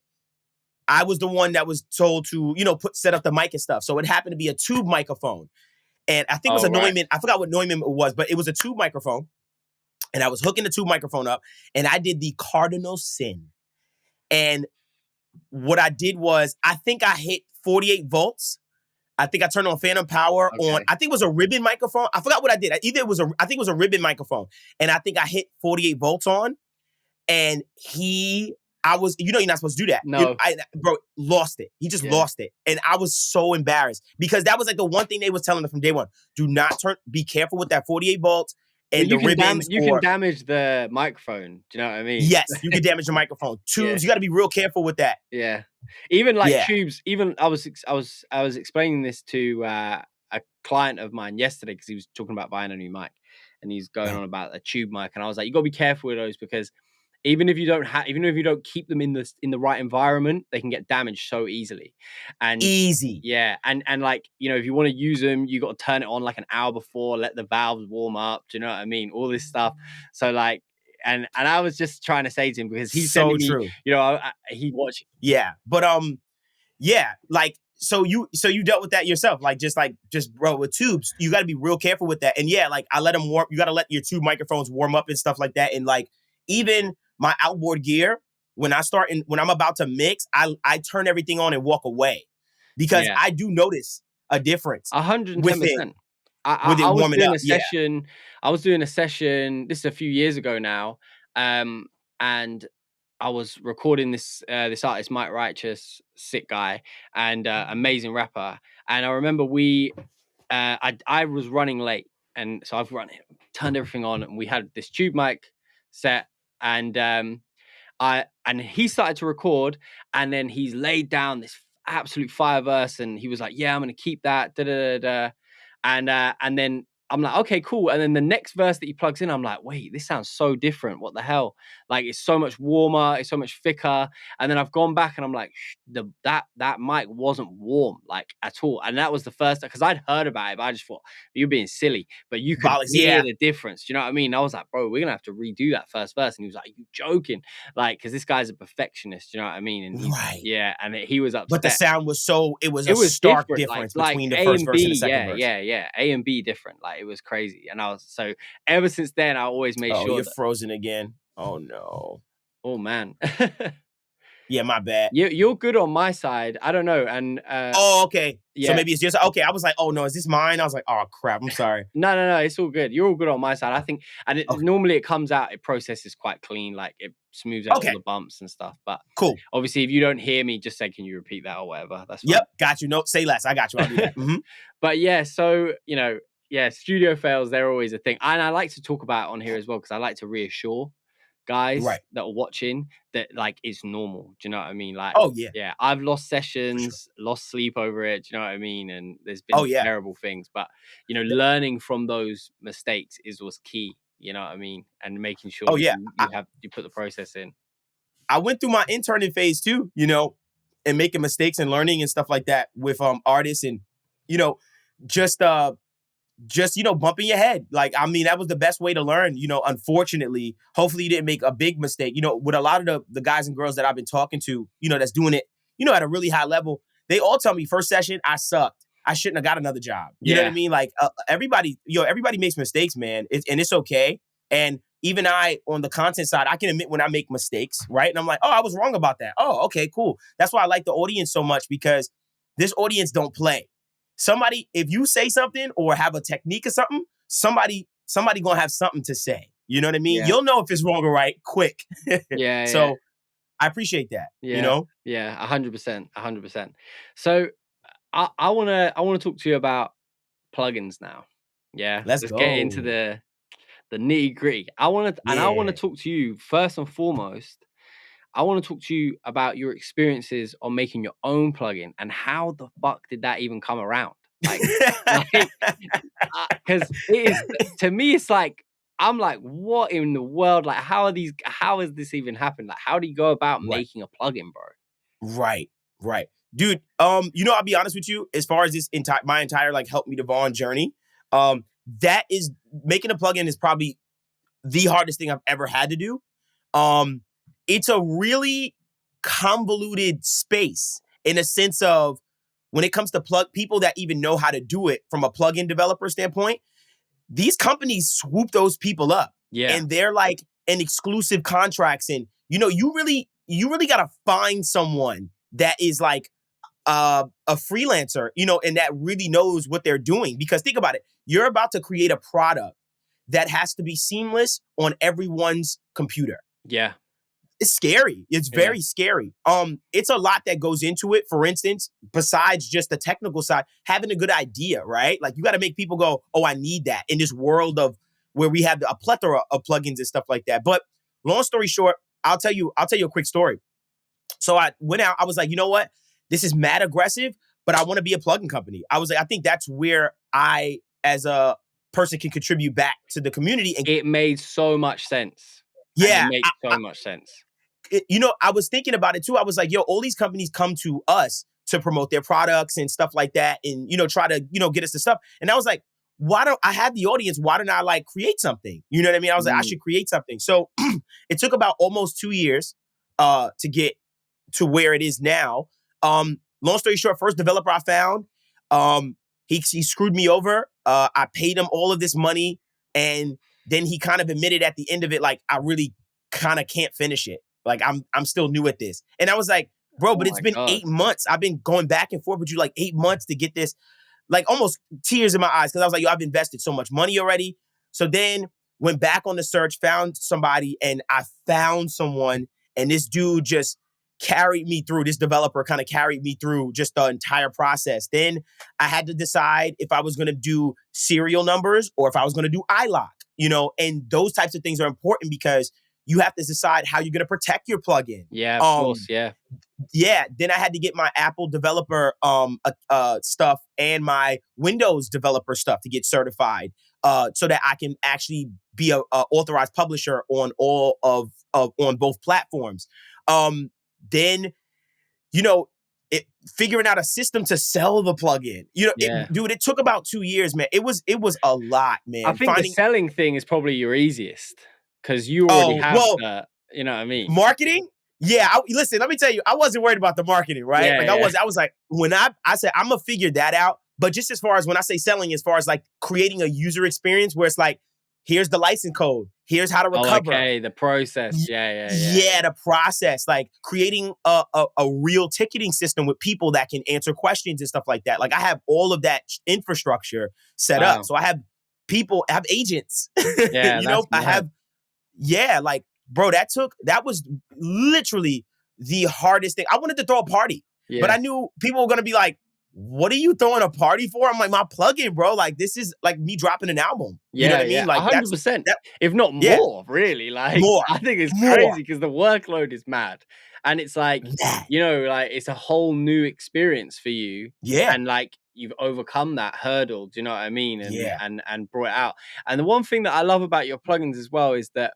I was the one that was told to, set up the mic and stuff. So it happened to be a tube microphone. And I think it was a Neumann. I forgot what Neumann it was, but it was a tube microphone. And I was hooking the tube microphone up, and I did the cardinal sin. And what I did was, I think I hit 48 volts. I think I turned on phantom power on, I think it was a ribbon microphone. I forgot what I did. I think it was a ribbon microphone. And I think I hit 48 volts on, and you're not supposed to do that. No. Bro, lost it. He just lost it. And I was so embarrassed, because that was like the one thing they was telling us from day one. Do not be careful with that 48 volts. And the ribbons. You can damage the microphone. Do you know what I mean? Yes, you can damage the microphone. Tubes, you got to be real careful with that. Yeah. Even like tubes, even I was explaining this to a client of mine yesterday, because he was talking about buying a new mic, and he's going on about a tube mic, and I was like, you got to be careful with those, because even if you don't keep them in the right environment, they can get damaged so easily. And and like, if you want to use them, you got to turn it on like an hour before, let the valves warm up. Do you know what I mean? All this stuff. So like, and I was just trying to say to him, because he's so true. He watched. Yeah, but like, so you dealt with that yourself, like just bro, with tubes, you got to be real careful with that. And like I let them warm. You got to let your tube microphones warm up and stuff like that. And like even my outboard gear, when I'm about to mix, I turn everything on and walk away, because I do notice a difference. 110%. I was doing a session. I was doing a session. This is a few years ago now, and I was recording this artist, Mike Righteous, sick guy, and amazing rapper. And I remember I was running late, and so I've turned everything on, and we had this tube mic set, and he started to record, and then he's laid down this absolute fire verse, and he was like, "Yeah, I'm gonna keep that." And then I'm like, okay, cool. And then the next verse that he plugs in, I'm like, wait, this sounds so different. What the hell? Like, it's so much warmer. It's so much thicker. And then I've gone back and I'm like, that mic wasn't warm, like, at all. And that was the first, because I'd heard about it, but I just thought, you're being silly. But you could hear the difference. Do you know what I mean? I was like, bro, we're going to have to redo that first verse. And he was like, you joking? Like, because this guy's a perfectionist. Do you know what I mean? And and he was upset. But the sound was it was stark difference between the first verse and the second verse. Yeah. A and B different. Like, it was crazy. And I was, so ever since then, I always made sure. You're frozen again. Oh no. Oh man. Yeah, my bad. You're good on my side. I don't know. And okay. Yeah. So maybe it's just okay. I was like, oh no, is this mine? I was like, oh crap, I'm sorry. No, it's all good. You're all good on my side, I think. And normally it comes out, it processes quite clean, like it smooths out all the bumps and stuff. But cool. Obviously, if you don't hear me, just say, can you repeat that or whatever? That's fine. Yep, got you. No, say less. I got you. I'll do that. Mm-hmm. But yeah, so studio fails, they're always a thing. And I like to talk about it on here as well, because I like to reassure guys Right. that are watching that like it's normal. Do you know what I mean? Like, Oh yeah. yeah, I've lost For sure. sessions, lost sleep over it. Do you know what I mean? And there's Oh been yeah. terrible things, but learning from those mistakes was key. You know what I mean? And making sure Oh yeah. you put the process in. I went through my interning phase too, and making mistakes and learning and stuff like that with artists and you know just bumping your head. Like, I mean, that was the best way to learn. Unfortunately, hopefully you didn't make a big mistake. With a lot of the guys and girls that I've been talking to, that's doing it, at a really high level, they all tell me first session I sucked. I shouldn't have got another job. You know what I mean? Like everybody makes mistakes, man. And it's okay. And even I, on the content side, I can admit when I make mistakes, right? And I'm like, oh, I was wrong about that. Oh, okay, cool. That's why I like the audience so much, because this audience don't play. Somebody, if you say something or have a technique or something, somebody gonna have something to say. You know what I mean? Yeah. You'll know if it's wrong or right quick. Yeah. So I appreciate that. Yeah. Yeah. 100%. 100%. So I wanna talk to you about plugins now. Yeah. Let's Let's get into go. the nitty gritty. I want to Yeah. talk to you first and foremost. I want to talk to you about your experiences on making your own plugin and how the fuck did that even come around? Because it is, to me, it's like, I'm like, what in the world? Like, how has this even happened? Like, how do you go about Right. making a plugin, bro? Right. Dude, I'll be honest with you, as far as this my entire like Help Me DEVVON journey, that is making a plugin is probably the hardest thing I've ever had to do. It's a really convoluted space in a sense of when it comes to people that even know how to do it from a plugin developer standpoint, these companies swoop those people up. Yeah. And they're like in exclusive contracts. And, you really got to find someone that is like a freelancer, and that really knows what they're doing. Because think about it. You're about to create a product that has to be seamless on everyone's computer. Yeah. It's scary. It's very scary. It's a lot that goes into it. For instance, besides just the technical side, having a good idea, right? Like, you got to make people go, oh, I need that in this world of where we have a plethora of plugins and stuff like that. But long story short, I'll tell you a quick story. So I went out, I was like, you know what? This is mad aggressive, but I want to be a plugin company. I was like, I think that's where I, as a person, can contribute back to the community. And it made so much sense. Yeah. It makes so much sense. I was thinking about it too. I was like, yo, all these companies come to us to promote their products and stuff like that and, try to, get us the stuff. And I was like, why don't I have the audience? Why don't I like create something? You know what I mean? I was like, I should create something. So it took about almost 2 years to get to where it is now. Long story short, first developer I found, he screwed me over. I paid him all of this money. And then he kind of admitted at the end of it, like, I really kind of can't finish it. Like, I'm still new at this. And I was like, bro, but it's been 8 months. I've been going back and forth with you like 8 months to get this, like almost tears in my eyes. Cause I was like, yo, I've invested so much money already. So then went back on the search, found somebody, and I found someone, and this dude just carried me through. This developer kind of carried me through just the entire process. Then I had to decide if I was going to do serial numbers or if I was going to do iLock, and those types of things are important because you have to decide how you're going to protect your plugin. Yeah, of course. Yeah. Yeah. Then I had to get my Apple developer stuff and my Windows developer stuff to get certified so that I can actually be a authorized publisher on all on both platforms. Then, figuring out a system to sell the plugin. Dude, it took about 2 years, man. It was a lot, man. I think the selling thing is probably your easiest. Because you already have you know what I mean? Marketing? Yeah. Listen, let me tell you, I wasn't worried about the marketing, right? Yeah, I was like, when I said, I'm going to figure that out. But just as far as when I say selling, as far as like creating a user experience where it's like, here's the license code. Here's how to recover. Okay, the process. Yeah, the process. Like creating a real ticketing system with people that can answer questions and stuff like that. Like I have all of that infrastructure set up. So I have people, I have agents. Yeah, like, bro, that was literally the hardest thing. I wanted to throw a party, but I knew people were going to be like, what are you throwing a party for? I'm like, my plugin, bro. Like, this is like me dropping an album. You know Yeah, what I yeah, mean? Like, that's 100%, that. if not Yeah, more, really. Like, more, I think it's more. crazy because the workload is mad, and it's like, That. like it's a whole new experience for you, Yeah, and like you've overcome that hurdle. Do you know what I mean? And yeah, and brought it out. And the one thing that I love about your plugins as well is that,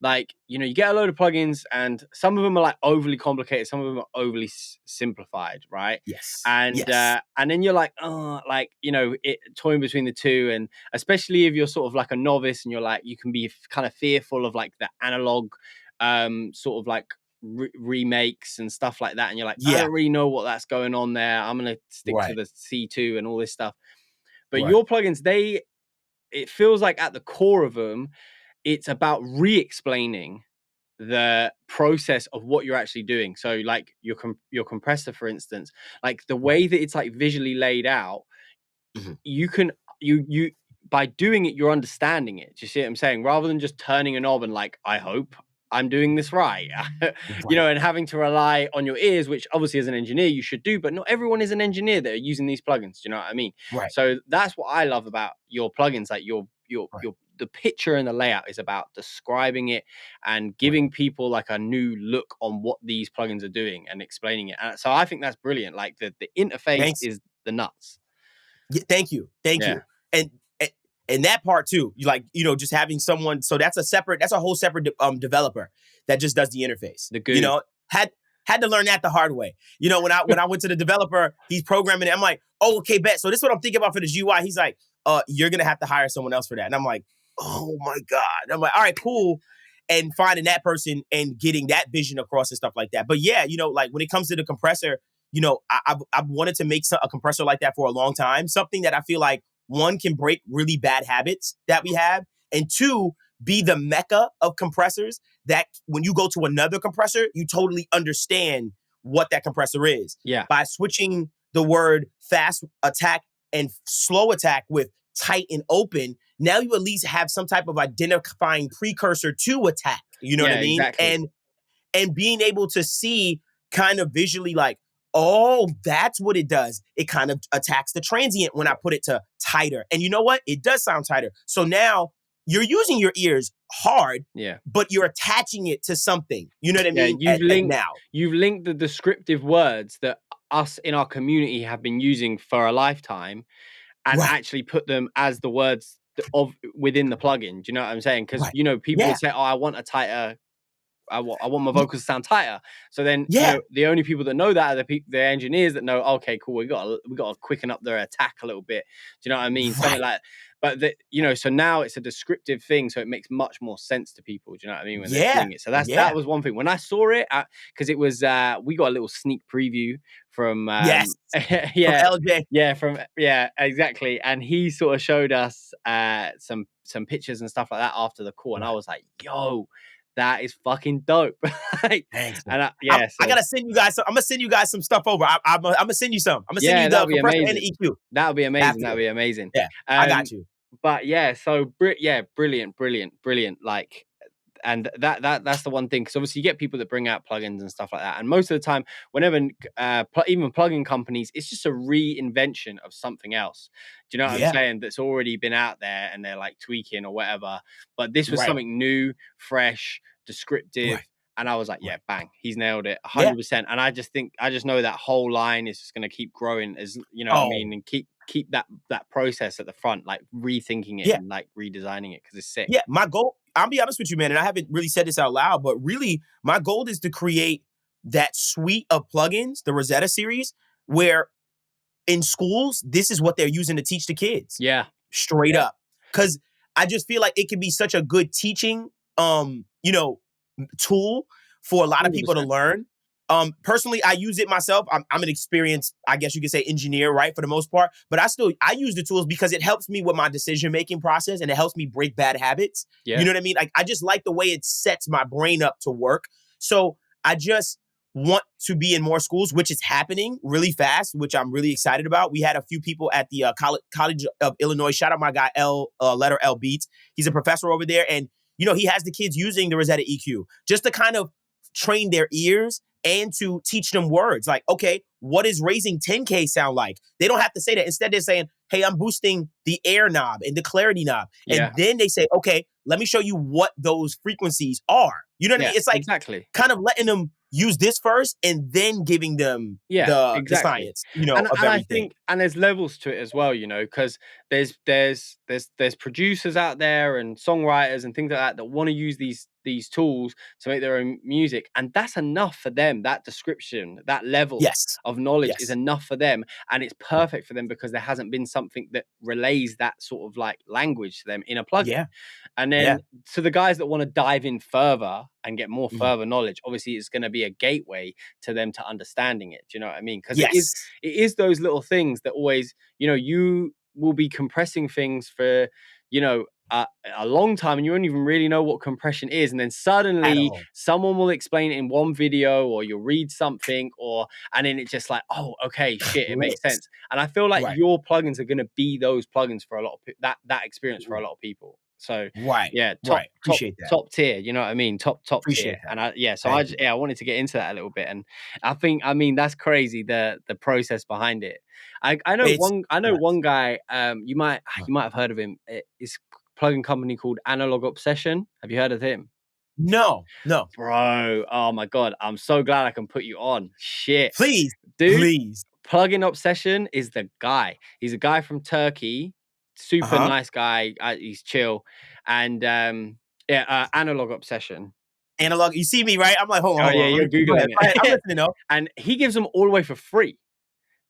like, you get a load of plugins and some of them are like overly complicated, some of them are overly simplified, right? yes, And yes, then you're like, oh, like, it toying between the two. And especially if you're sort of like a novice and you're like, you can be kind of fearful of like the analog sort of like remakes and stuff like that, and you're like, I yeah, don't really know what that's going on there, I'm gonna stick to right, the C2 and all this stuff. But right, your plugins, it feels like at the core of them, it's about re-explaining the process of what you're actually doing. So like your compressor, for instance, like the way right. that it's like visually laid out, Mhm. you can you by doing it, you're understanding it. Do you see what I'm saying? Rather than just turning a knob and like, I hope I'm doing this right. Right, And having to rely on your ears, which obviously as an engineer you should do, but not everyone is an engineer that are using these plugins. Do you know what I mean? right, So that's what I love about your plugins. Like right, your the picture and the layout is about describing it and right. giving people like a new look on what these plugins are doing and explaining it. And so I think that's brilliant. Like the interface Thanks. is the nuts. Yeah, thank you, thank Yeah. you. And and that part too, you like, just having someone. So that's a whole separate developer that just does the interface. The goo. Had to learn that the hard way. When I went to the developer, he's programming it. I'm like, oh, okay, bet. So this is what I'm thinking about for the GUI. He's like, you're gonna have to hire someone else for that. And I'm like, oh my God. I'm like, all right, cool. And finding that person and getting that vision across and stuff like that. But yeah, like when it comes to the compressor, I've wanted to make a compressor like that for a long time. Something that I feel like, one, can break really bad habits that we have, and two, be the mecca of compressors that when you go to another compressor, you totally understand what that compressor is. Yeah. By switching the word fast attack and slow attack with tight and open, now you at least have some type of identifying precursor to attack. You know what I Yeah, mean? exactly. And being able to see kind of visually like, oh, that's what it does. It kind of attacks the transient when I put it to tighter. And you know what? It does sound tighter. So now you're using your ears hard, Yeah. but you're attaching it to something. You know what I Yeah, mean? At now. you've linked the descriptive words that us in our community have been using for a lifetime, and Right, actually put them as the words of within the plugin. Do you know what I'm saying? Because right. people Yeah. would say, "Oh, I want a tighter. I want my vocals to sound tighter." So then, Yeah. the only people that know that are the engineers that know, okay, cool, we got to quicken up their attack a little bit. Do you know what I mean? Something Right. like, but so now it's a descriptive thing, so it makes much more sense to people. Do you know what I mean when they're Yeah. seeing it? So that Yeah. was one thing when I saw it, because it was we got a little sneak preview from Yes. From yeah. LJ. Yeah, exactly. And he sort of showed us some pictures and stuff like that after the call, and I Right. was like, "Yo, that is fucking dope." Like, Thanks, man. and I gotta send you guys. I'm gonna send you guys some stuff over. I'm gonna send you some. I'm gonna send yeah, you that the would be compressor and the amazing. EQ That would be amazing. That after would this. be amazing. Yeah, I got Um, you. but yeah, so brilliant, brilliant, brilliant. Like, and that's the one thing, because obviously you get people that bring out plugins and stuff like that, and most of the time, whenever even plugin companies, it's just a reinvention of something else. Do you know what I'm Yeah. saying? That's already been out there, and they're like tweaking or whatever. But this was Right. something new, fresh, descriptive. Right. And I was like, yeah, Right. bang, he's nailed it Yeah. 100%. And I just know that whole line is just going to keep growing, as you know what I Oh. mean, and keep that process at the front, like rethinking it Yeah. and like redesigning it, because it's sick. Yeah. My goal. I'll be honest with you, man, and I haven't really said this out loud, but really, my goal is to create that suite of plugins, the Rosetta series, where in schools, this is what they're using to teach the kids. Yeah. Straight up. Because I just feel like it can be such a good teaching, tool for a lot of people to 100%. learn. Personally, I use it myself. I'm an experienced, I guess you could say, engineer, right, for the most part. But I use the tools because it helps me with my decision making process and it helps me break bad habits. Yeah. You know what I mean? Like I just like the way it sets my brain up to work. So I just want to be in more schools, which is happening really fast, which I'm really excited about. We had a few people at the College of Illinois. Shout out my guy letter L Beats. He's a professor over there, and he has the kids using the Rosetta EQ just to kind of train their ears and to teach them words. Like, okay, what does raising 10K sound like? They don't have to say that. Instead, they're saying, hey, I'm boosting the air knob and the clarity knob. And then they say, okay, let me show you what those frequencies are. You know what I mean? It's like exactly kind of letting them use this first and then giving them the science, you know, and of I everything. think, and there's levels to it as well, you know, because there's producers out there and songwriters and things like that want to use these tools to make their own music, and that's enough for them. That description, that level of knowledge is enough for them, and it's perfect for them because there hasn't been something that relays that sort of like language to them in a plugin. And then to the guys that want to dive in further and get more further knowledge, obviously it's going to be a gateway to them to understanding it. Do you know what I mean? Because it is those little things that always, you know, you will be compressing things for, you know, a long time, and you don't even really know what compression is, and then suddenly someone will explain it in one video, or you'll read something, and then it's just like, oh, okay, shit, it makes sense. And I feel like your plugins are going to be those plugins for a lot of that experience for a lot of people. So top tier, you know what I mean? Top tier. And I wanted to get into that a little bit, and I think, I mean, that's crazy, the process behind it. I know one guy, you might have heard of him. It's a plugin company called Analog Obsession. Have you heard of him? No. Bro, oh my god, I'm so glad I can put you on. Shit. Please, dude. Please. Plugin Obsession is the guy. He's a guy from Turkey. Super nice guy. He's chill. And Analog Obsession. Analog, you see me, right? I'm like, hold on. You're Googling it. I'm listening though. And he gives them all the way for free.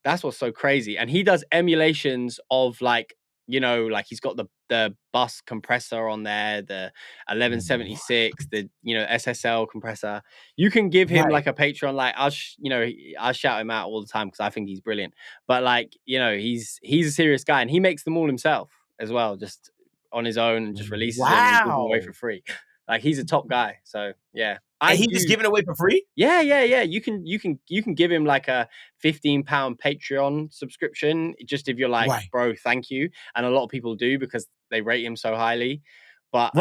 That's what's so crazy. And he does emulations of, like, you know, like he's got the bus compressor on there, the 1176, the, you know, SSL compressor. You can give him like a Patreon, like I'll shout him out all the time because I think he's brilliant. But like, you know, he's a serious guy, and he makes them all himself as well, just on his own, and just releases them and gives them away for free. Like, he's a top guy. So yeah. And he just giving away for free? Yeah. You can give him like a £15 Patreon subscription, just if you're like, bro, thank you. And a lot of people do because they rate him so highly. But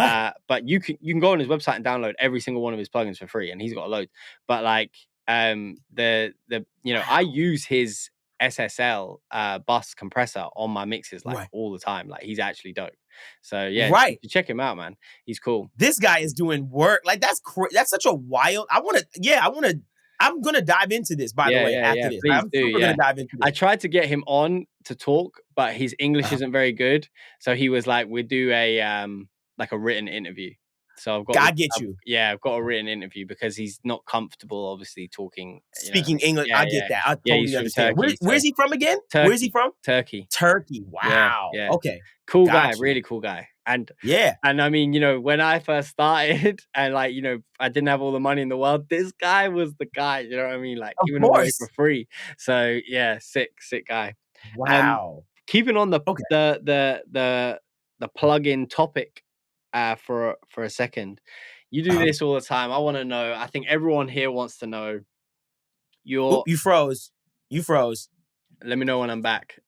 you can go on his website and download every single one of his plugins for free, and he's got a load. But like the you know, I use his SSL bus compressor on my mixes like all the time. Like, he's actually dope. So yeah, you check him out, man. He's cool. This guy is doing work. Like, that's such a wild. I'm gonna dive into this, by the way, after this. I'm super gonna dive into this. I tried to get him on to talk, but his English isn't very good. So he was like, we'll do a like a written interview. So I've got a written interview because he's not comfortable, obviously, speaking English. I get that. I totally understand. Turkey, where's he from again? Turkey. Where's he from? Turkey. Wow. Yeah. Okay. Cool guy. Really cool guy. And and I mean, you know, when I first started, and like, you know, I didn't have all the money in the world, this guy was the guy. You know what I mean? Like, giving away for free. So yeah, sick guy. Wow. Keeping on the plugin topic. For a second, you do this all the time. I want to know. I think everyone here wants to know. You froze. Let me know when I'm back.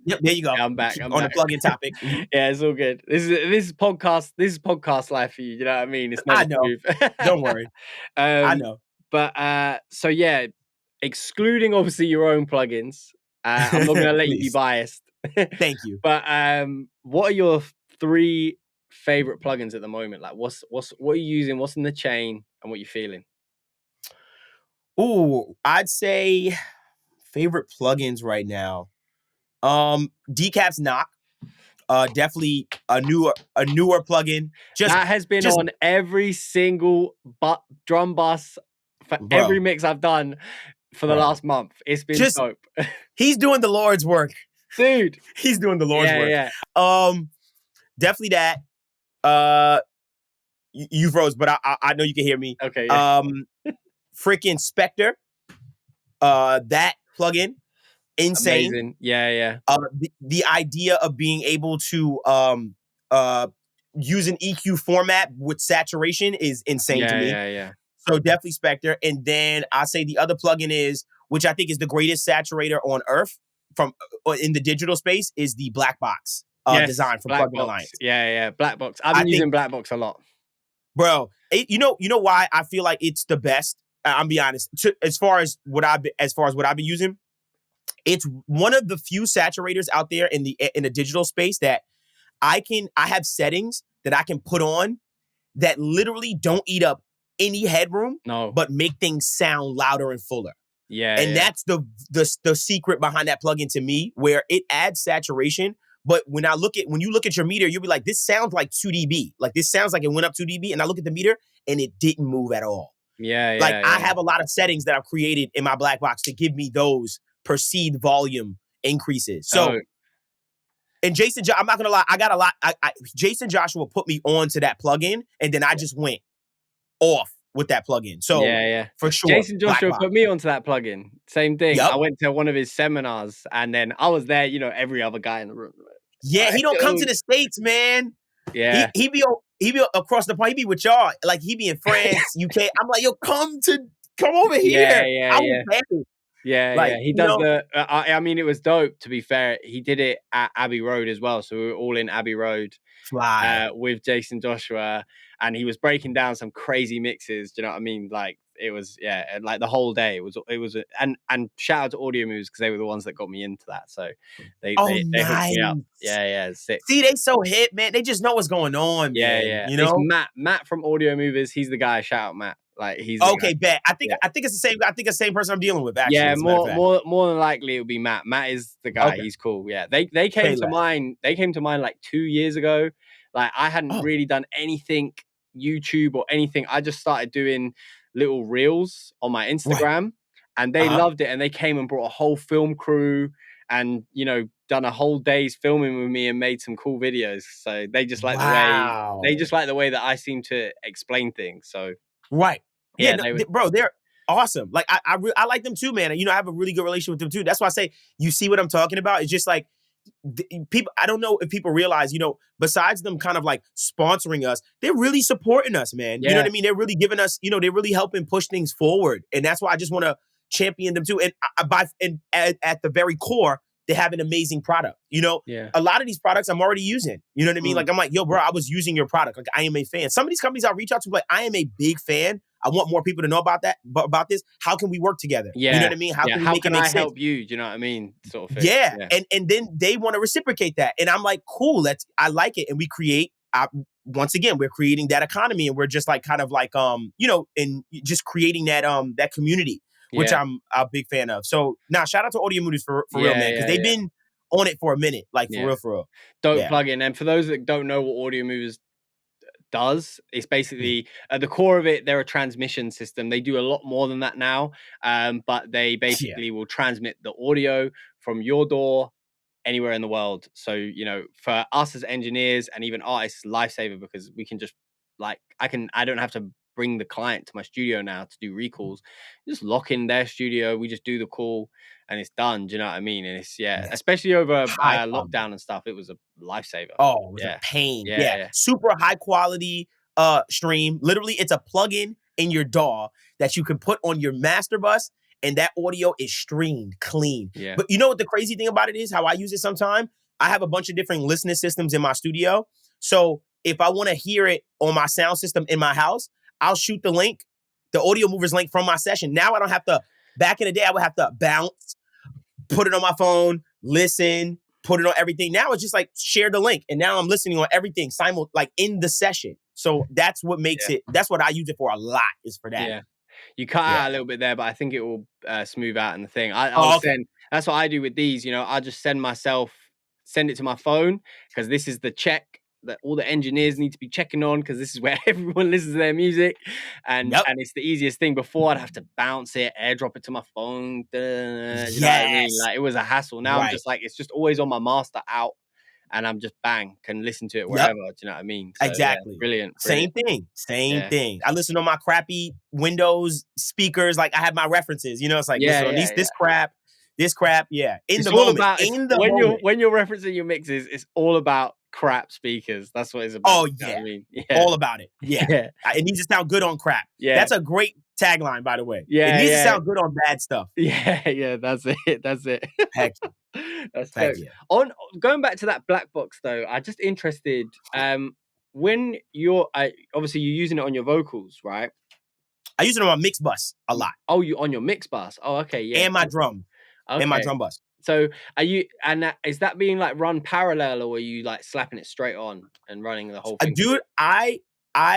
Yep, there you go. I'm back. I'm on back. the plugin topic. Yeah, it's all good. This is podcast life for you. You know what I mean? It's not. I know. Don't worry. I know. But so yeah, excluding obviously your own plugins. I'm not gonna let you be biased. Thank you. But what are your 3 favorite plugins at the moment? Like, what are you using, what's in the chain, and what you feeling? Ooh, I'd say favorite plugins right now. Decap's Knock. Definitely a newer plugin. That has been on every single drum bus for every mix I've done for the last month. It's been dope. He's doing the Lord's work. Dude. He's doing the Lord's work. Yeah. Definitely that. You froze, but I know you can hear me. Okay. Yeah. Freaking Spectre. That plugin, insane. Amazing. Yeah. The idea of being able to use an EQ format with saturation is insane to me. Yeah. So definitely Spectre, and then I say the other plugin is, which I think is the greatest saturator on earth from in the digital space, is the Black Box. Design from Plugin Alliance. Yeah. Black Box. I've been using Black Box a lot. Bro, you know why I feel like it's the best? I'm be honest. As far as what I've been using, it's one of the few saturators out there in the digital space that I have settings that I can put on that literally don't eat up any headroom, but make things sound louder and fuller. Yeah. And that's the secret behind that plugin to me, where it adds saturation. But when you look at your meter, you'll be like, this sounds like 2 dB. Like, this sounds like it went up 2 dB. And I look at the meter and it didn't move at all. Yeah. Like, I have a lot of settings that I've created in my black box to give me those perceived volume increases. So, and Jason, I'm not gonna lie, I got a lot. Jason Joshua put me on to that plugin, and then I just went off with that plugin. So for sure, Jason Joshua put me onto that plugin. Same thing. Yep. I went to one of his seminars, and then I was there. Every other guy in the room. Yeah, he don't come to the States, man. Yeah, he be across the pond. He be with y'all, like he be in France, UK. I'm like, yo, come over here. Yeah. He does I mean, it was dope. To be fair, he did it at Abbey Road as well. So we were all in Abbey Road with Jason Joshua, and he was breaking down some crazy mixes. Do you know what I mean? Like, it was like the whole day. It was and shout out to Audio Moves, because they were the ones that got me into that. So they hooked me up. Yeah, it's sick. See, they so hip, man. They just know what's going on. Man. You know, it's Matt from Audio Movers. He's the guy. Shout out Matt. Like, he's okay. Bet. I think it's the same. I think it's the same person I'm dealing with. Actually, yeah. More than likely it'll be Matt. Matt is the guy. Okay. He's cool. Yeah. They came to mind. They came to mind like 2 years ago. Like, I hadn't really done anything YouTube or anything. I just started doing little reels on my Instagram, and they loved it. And they came and brought a whole film crew, and done a whole day's filming with me and made some cool videos. So they just like the way that I seem to explain things. So yeah, bro, they're awesome. Like, I like them too, man. And I have a really good relationship with them too. That's why I say, you see what I'm talking about. It's just like, people, I don't know if people realize, besides them kind of like sponsoring us, they're really supporting us, man. You know what I mean? They're really giving us, they're really helping push things forward. And that's why I just want to champion them too. And at the very core, they have an amazing product. A lot of these products I'm already using. You know what I mean? Like, I'm like, yo, bro, I was using your product. Like, I am a fan. Some of these companies I'll reach out to, like, I am a big fan. I want more people to know about this. How can we work together? Yeah. You know what I mean? How can we make it make sense? Help you? Do you know what I mean? Sort of thing. Yeah. And then they want to reciprocate that. And I'm like, cool, I like it. And we create, once again, we're creating that economy, and we're just like kind of like, and just creating that community, which I'm a big fan of. So now shout out to Audio Movies for real, man. Because they've been on it for a minute, like for real. Don't plug in. And for those that don't know what Audio Movies does, it's basically at the core of it, they're a transmission system. They do a lot more than that now, but they basically will transmit the audio from your door anywhere in the world. So for us as engineers and even artists, lifesaver, because we can just I don't have to bring the client to my studio now to do recalls. Just lock in their studio, we just do the call, and it's done. Do you know what I mean? And it's especially over lockdown and stuff, it was a lifesaver. Oh, it was a pain. Super high quality stream. Literally, it's a plugin in your DAW that you can put on your master bus, and that audio is streamed clean. But you know what the crazy thing about it is? How I use it sometimes? I have a bunch of different listening systems in my studio. So if I want to hear it on my sound system in my house, I'll shoot the link, the Audio Movers link from my session. Now I don't have to, back in the day, I would have to bounce, put it on my phone, listen, put it on everything. Now it's just like, share the link. And now I'm listening on everything like in the session. So that's what makes it, that's what I use it for a lot, is for that. Yeah. You cut out a little bit there, but I think it will smooth out in the thing. That's what I do with these. I just send it to my phone, because this is the check that all the engineers need to be checking on, because this is where everyone listens to their music, and it's the easiest thing. Before, I'd have to bounce it, airdrop it to my phone. You know what I mean? Like, it was a hassle. Now I'm just like, it's just always on my master out, and I'm just can listen to it wherever. Do you know what I mean? So, exactly. Brilliant. Same thing. I listen on my crappy Windows speakers. Like, I have my references. It's like, this crap. It's all about when you're referencing your mixes, it's all about crap speakers. That's what it's about. Oh yeah, all about it. Yeah. It needs to sound good on crap. That's a great tagline, by the way. It needs to sound good on bad stuff. That's it. Heck, that's heck. On going back to that black box though, I'm just interested. When you're obviously you're using it on your vocals, right? I use it on my mix bus a lot. Oh, you on your mix bus? Oh, okay, yeah. And my drum. Okay. And my drum bus. So are you, and is that being like run parallel, or are you like slapping it straight on and running the whole thing? Dude, I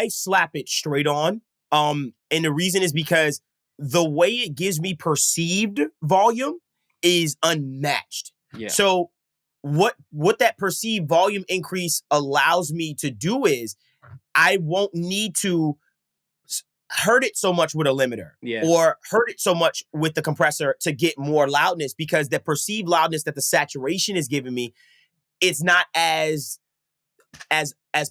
slap it straight on. And the reason is because the way it gives me perceived volume is unmatched. Yeah. So what that perceived volume increase allows me to do is I won't need to hurt it so much with a limiter, or hurt it so much with the compressor to get more loudness, because the perceived loudness that the saturation is giving me, it's not as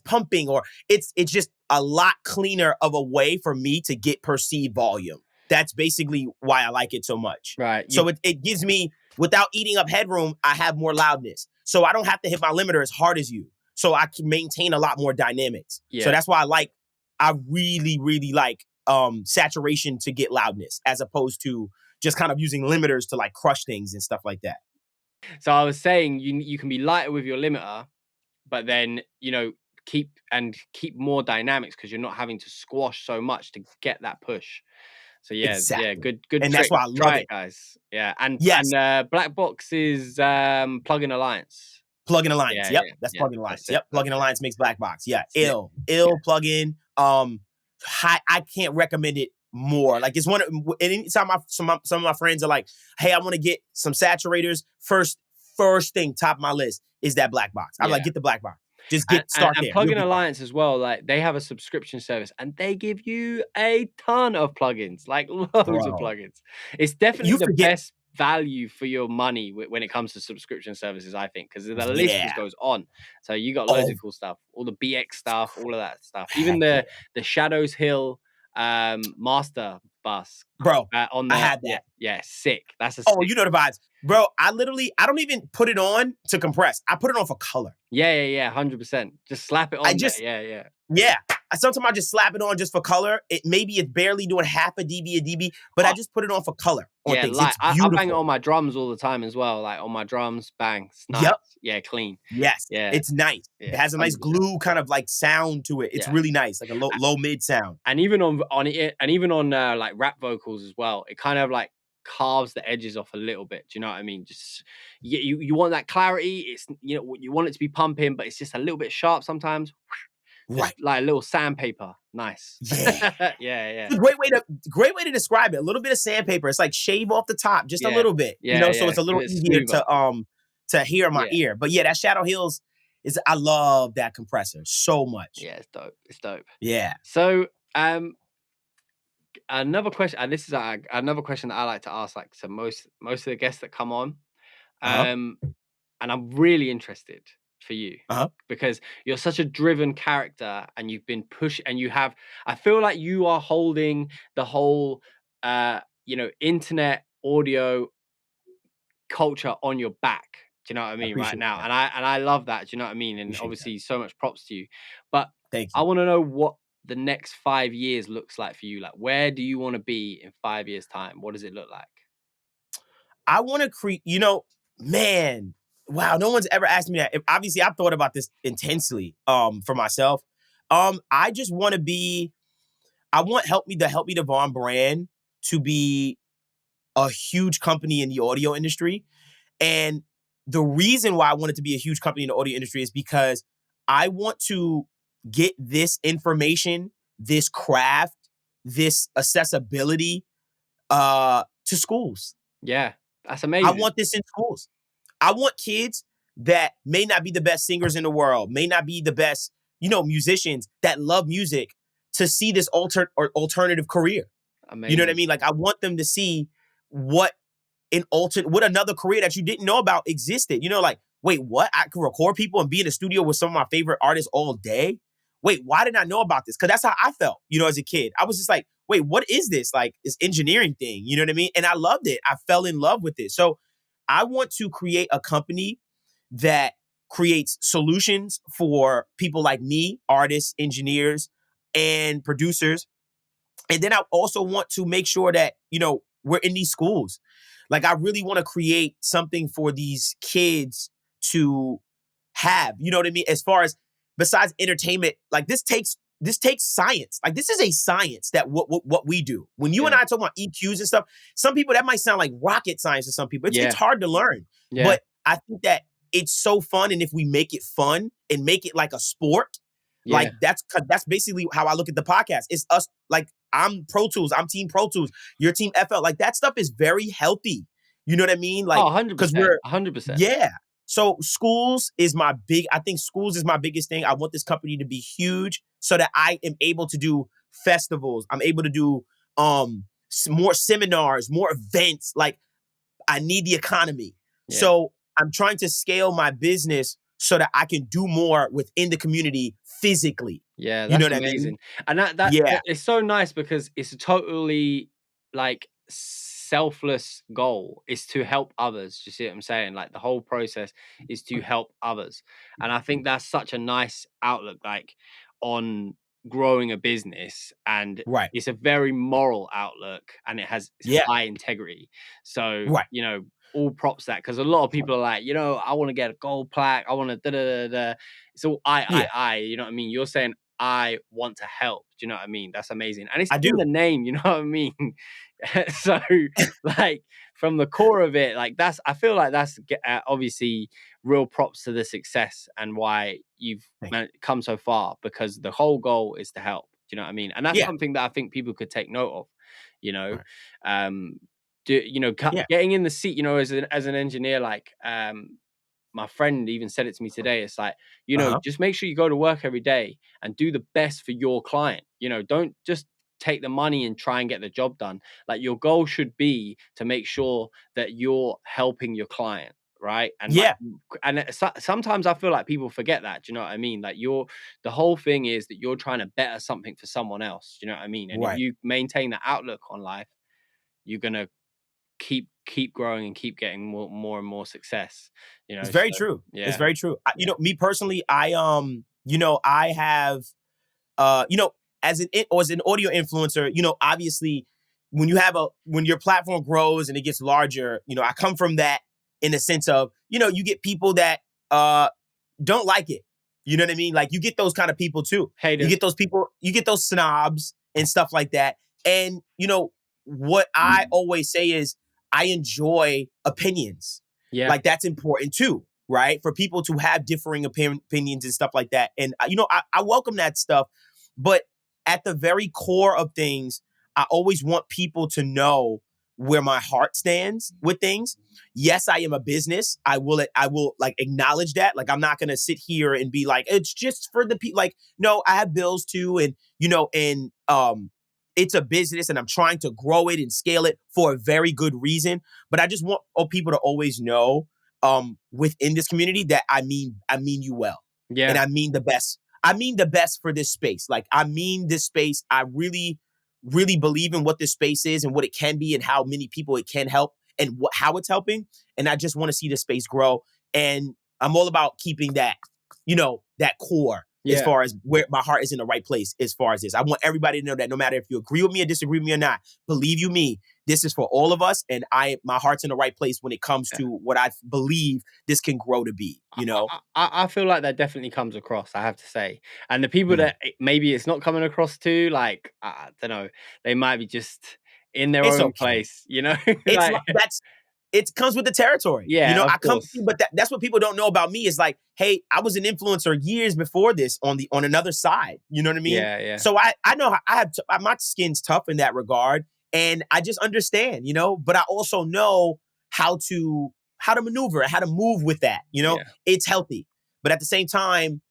pumping, or it's just a lot cleaner of a way for me to get perceived volume. That's basically why I like it so much. Right. So it gives me, without eating up headroom, I have more loudness. So I don't have to hit my limiter as hard as you. So I can maintain a lot more dynamics. So that's why I really, really like saturation to get loudness, as opposed to just kind of using limiters to like crush things and stuff like that. So I was saying you can be lighter with your limiter, but then, keep more dynamics, because you're not having to squash so much to get that push. So exactly. good And trick. that's why I love it, guys. Yeah, and yes. Black Box is Plug-in Alliance. Plug-in Alliance. That's Plug-in Alliance. Plug-in Alliance makes Black Box. Yeah, ill plug-in. I can't recommend it more. Like, it's one. Anytime some of my friends are like, "Hey, I want to get some saturators," first thing top of my list is that Black Box. I'm like, get the Black Box. Just start there. And Plug-in Alliance as well, like they have a subscription service and they give you a ton of plugins, like loads of plugins. It's definitely the best value for your money when it comes to subscription services, I think, because the list just goes on. So you got loads of cool stuff, all the BX stuff, all of that stuff, even the Shadows Hill master bus, bro. On the, I had that. Yeah, sick. That's a sick. You know the vibes, bro. I don't even put it on to compress. I put it on for color. Yeah, 100%. Just slap it on. Yeah. Sometimes I just slap it on just for color. Maybe it's barely doing half a dB, but I just put it on for color. On things. Like it's beautiful. I bang it on my drums all the time as well. Like on my drums, bang, it's nice. Yeah, clean. Yes, it's nice. It has a nice 100%. Glue kind of like sound to it. It's really nice, like a low mid sound. And even on it, and even on like rap vocals as well, it kind of like carves the edges off a little bit. Do you know what I mean? Just you want that clarity. It's you want it to be pumping, but it's just a little bit sharp sometimes. Right, like a little sandpaper. Nice. Yeah. Yeah. It's a great way to describe it. A little bit of sandpaper. It's like shave off the top just a little bit. So it's a little easier to hear in my ear. But that Shadow Hills I love that compressor so much. Yeah, it's dope. Yeah. So another question, and this is another question that I like to ask, like, to most of the guests that come on, and I'm really interested for you because you're such a driven character, and you've been pushed, and I feel like you are holding the whole internet audio culture on your back. Do you know what I mean? Right now, and I love that. Do you know what I mean? And obviously, so much props to you. But I want to know what the next 5 years looks like for you. Like, where do you want to be in 5 years' time? What does it look like? I want to create. Man, wow! No one's ever asked me that. Obviously, I've thought about this intensely. For myself, I just want to be. I want the Help Me DEVVON brand to be a huge company in the audio industry, and the reason why I want it to be a huge company in the audio industry is because I want to get this information, this craft, this accessibility to schools. Yeah, that's amazing. I want this in schools. I want kids that may not be the best singers in the world, may not be the best, musicians that love music, to see this alternative career. Amazing. You know what I mean? Like, I want them to see what another career that you didn't know about existed. Like, wait, what? I could record people and be in the studio with some of my favorite artists all day? Wait, why didn't I know about this? Because that's how I felt, as a kid. I was just like, wait, what is this? Like, this engineering thing, you know what I mean? And I loved it. I fell in love with it. So I want to create a company that creates solutions for people like me, artists, engineers, and producers. And then I also want to make sure that, we're in these schools. Like, I really want to create something for these kids to have, you know what I mean? As far as, besides entertainment, like, this takes this takes science. Like, this is a science that what we do. When you and Yeah. I talk about EQs and stuff, some people that might sound like rocket science to some people. It's Yeah. hard to learn. Yeah. But I think that it's so fun, and if we make it fun and make it like a sport, Yeah. like that's basically how I look at the podcast. It's us, like, I'm Pro Tools, I'm Team Pro Tools, your Team FL. Like, that stuff is very healthy. You know what I mean? Like, Oh, because 100%. we're 100%. yeah. So I think schools is my biggest thing. I want this company to be huge so that I am able to do festivals. I'm able to do more seminars, more events. Like, I need the economy. Yeah. So I'm trying to scale my business so that I can do more within the community physically. Yeah, You know that's what I mean? amazing. And that Yeah. it's so nice because it's a totally like selfless goal is to help others. You see what I'm saying? Like the whole process is to help others. And I think that's such a nice outlook, like on growing a business. And Right. it's a very moral outlook and it has Yeah. high integrity. So, Right. all props to that, because a lot of people are like, I want to get a gold plaque. I want to da da da da. It's all Yeah. you know what I mean? You're saying I want to help. Do you know what I mean? That's amazing. And it's I in do. the name, you know what I mean? So, like, from the core of it, like, I feel like that's obviously real props to the success and why you've Thank you. come so far, because the whole goal is to help. Do you know what I mean? And that's Yeah. something that I think people could take note of, you know? Right. Yeah. Getting in the seat, as an engineer, like, my friend even said it to me today. It's like, Uh-huh. just make sure you go to work every day and do the best for your client. Don't just take the money and try and get the job done. Like, your goal should be to make sure that you're helping your client, right? And like, Yeah. sometimes I feel like people forget that. Do you know what I mean? Like, the whole thing is that you're trying to better something for someone else. Do you know what I mean? And if Right. you maintain that outlook on life, you're gonna keep growing and keep getting more and more success. It's very So true. It's yeah, very true. yeah. Me personally, I have you know, as an audio influencer, obviously when your platform grows and it gets larger, I come from that in the sense of, you get people that don't like it. You know what I mean? Like, you get those kind of people too. You Haters. get those people, you get those snobs and stuff like that. And what I always say is I enjoy opinions. Yeah, Like, that's important too, right? For people to have differing opinions and stuff like that. And I welcome that stuff. But at the very core of things, I always want people to know where my heart stands with things. Yes, I am a business. I will like acknowledge that. Like, I'm not gonna sit here and be like, it's just for the people. Like, no, I have bills too, and it's a business, and I'm trying to grow it and scale it for a very good reason. But I just want all people to always know, within this community, that I mean you well, and yeah, I mean the best. I mean the best for this space. Like, I mean this space. I really, really believe in what this space is and what it can be and how many people it can help and how it's helping. And I just want to see the space grow. And I'm all about keeping that, that core, as yeah. far as where my heart is in the right place as far as this. I want everybody to know that no matter if you agree with me or disagree with me or not, believe you me, this is for all of us. And my heart's in the right place when it comes to what I believe this can grow to be, I feel like that definitely comes across, I have to say. And the people Mhm. that maybe it's not coming across to, like, I don't know, they might be just in their It's own okay. place, you know? It's Like, it comes with the territory. yeah, I of come with you, course. but that's what people don't know about me is like, hey, I was an influencer years before this on another side. You know what I mean? Yeah, yeah, So I know my skin's tough in that regard, and I just understand, but I also know how to maneuver and how to move with that. yeah, It's healthy, but at the same time,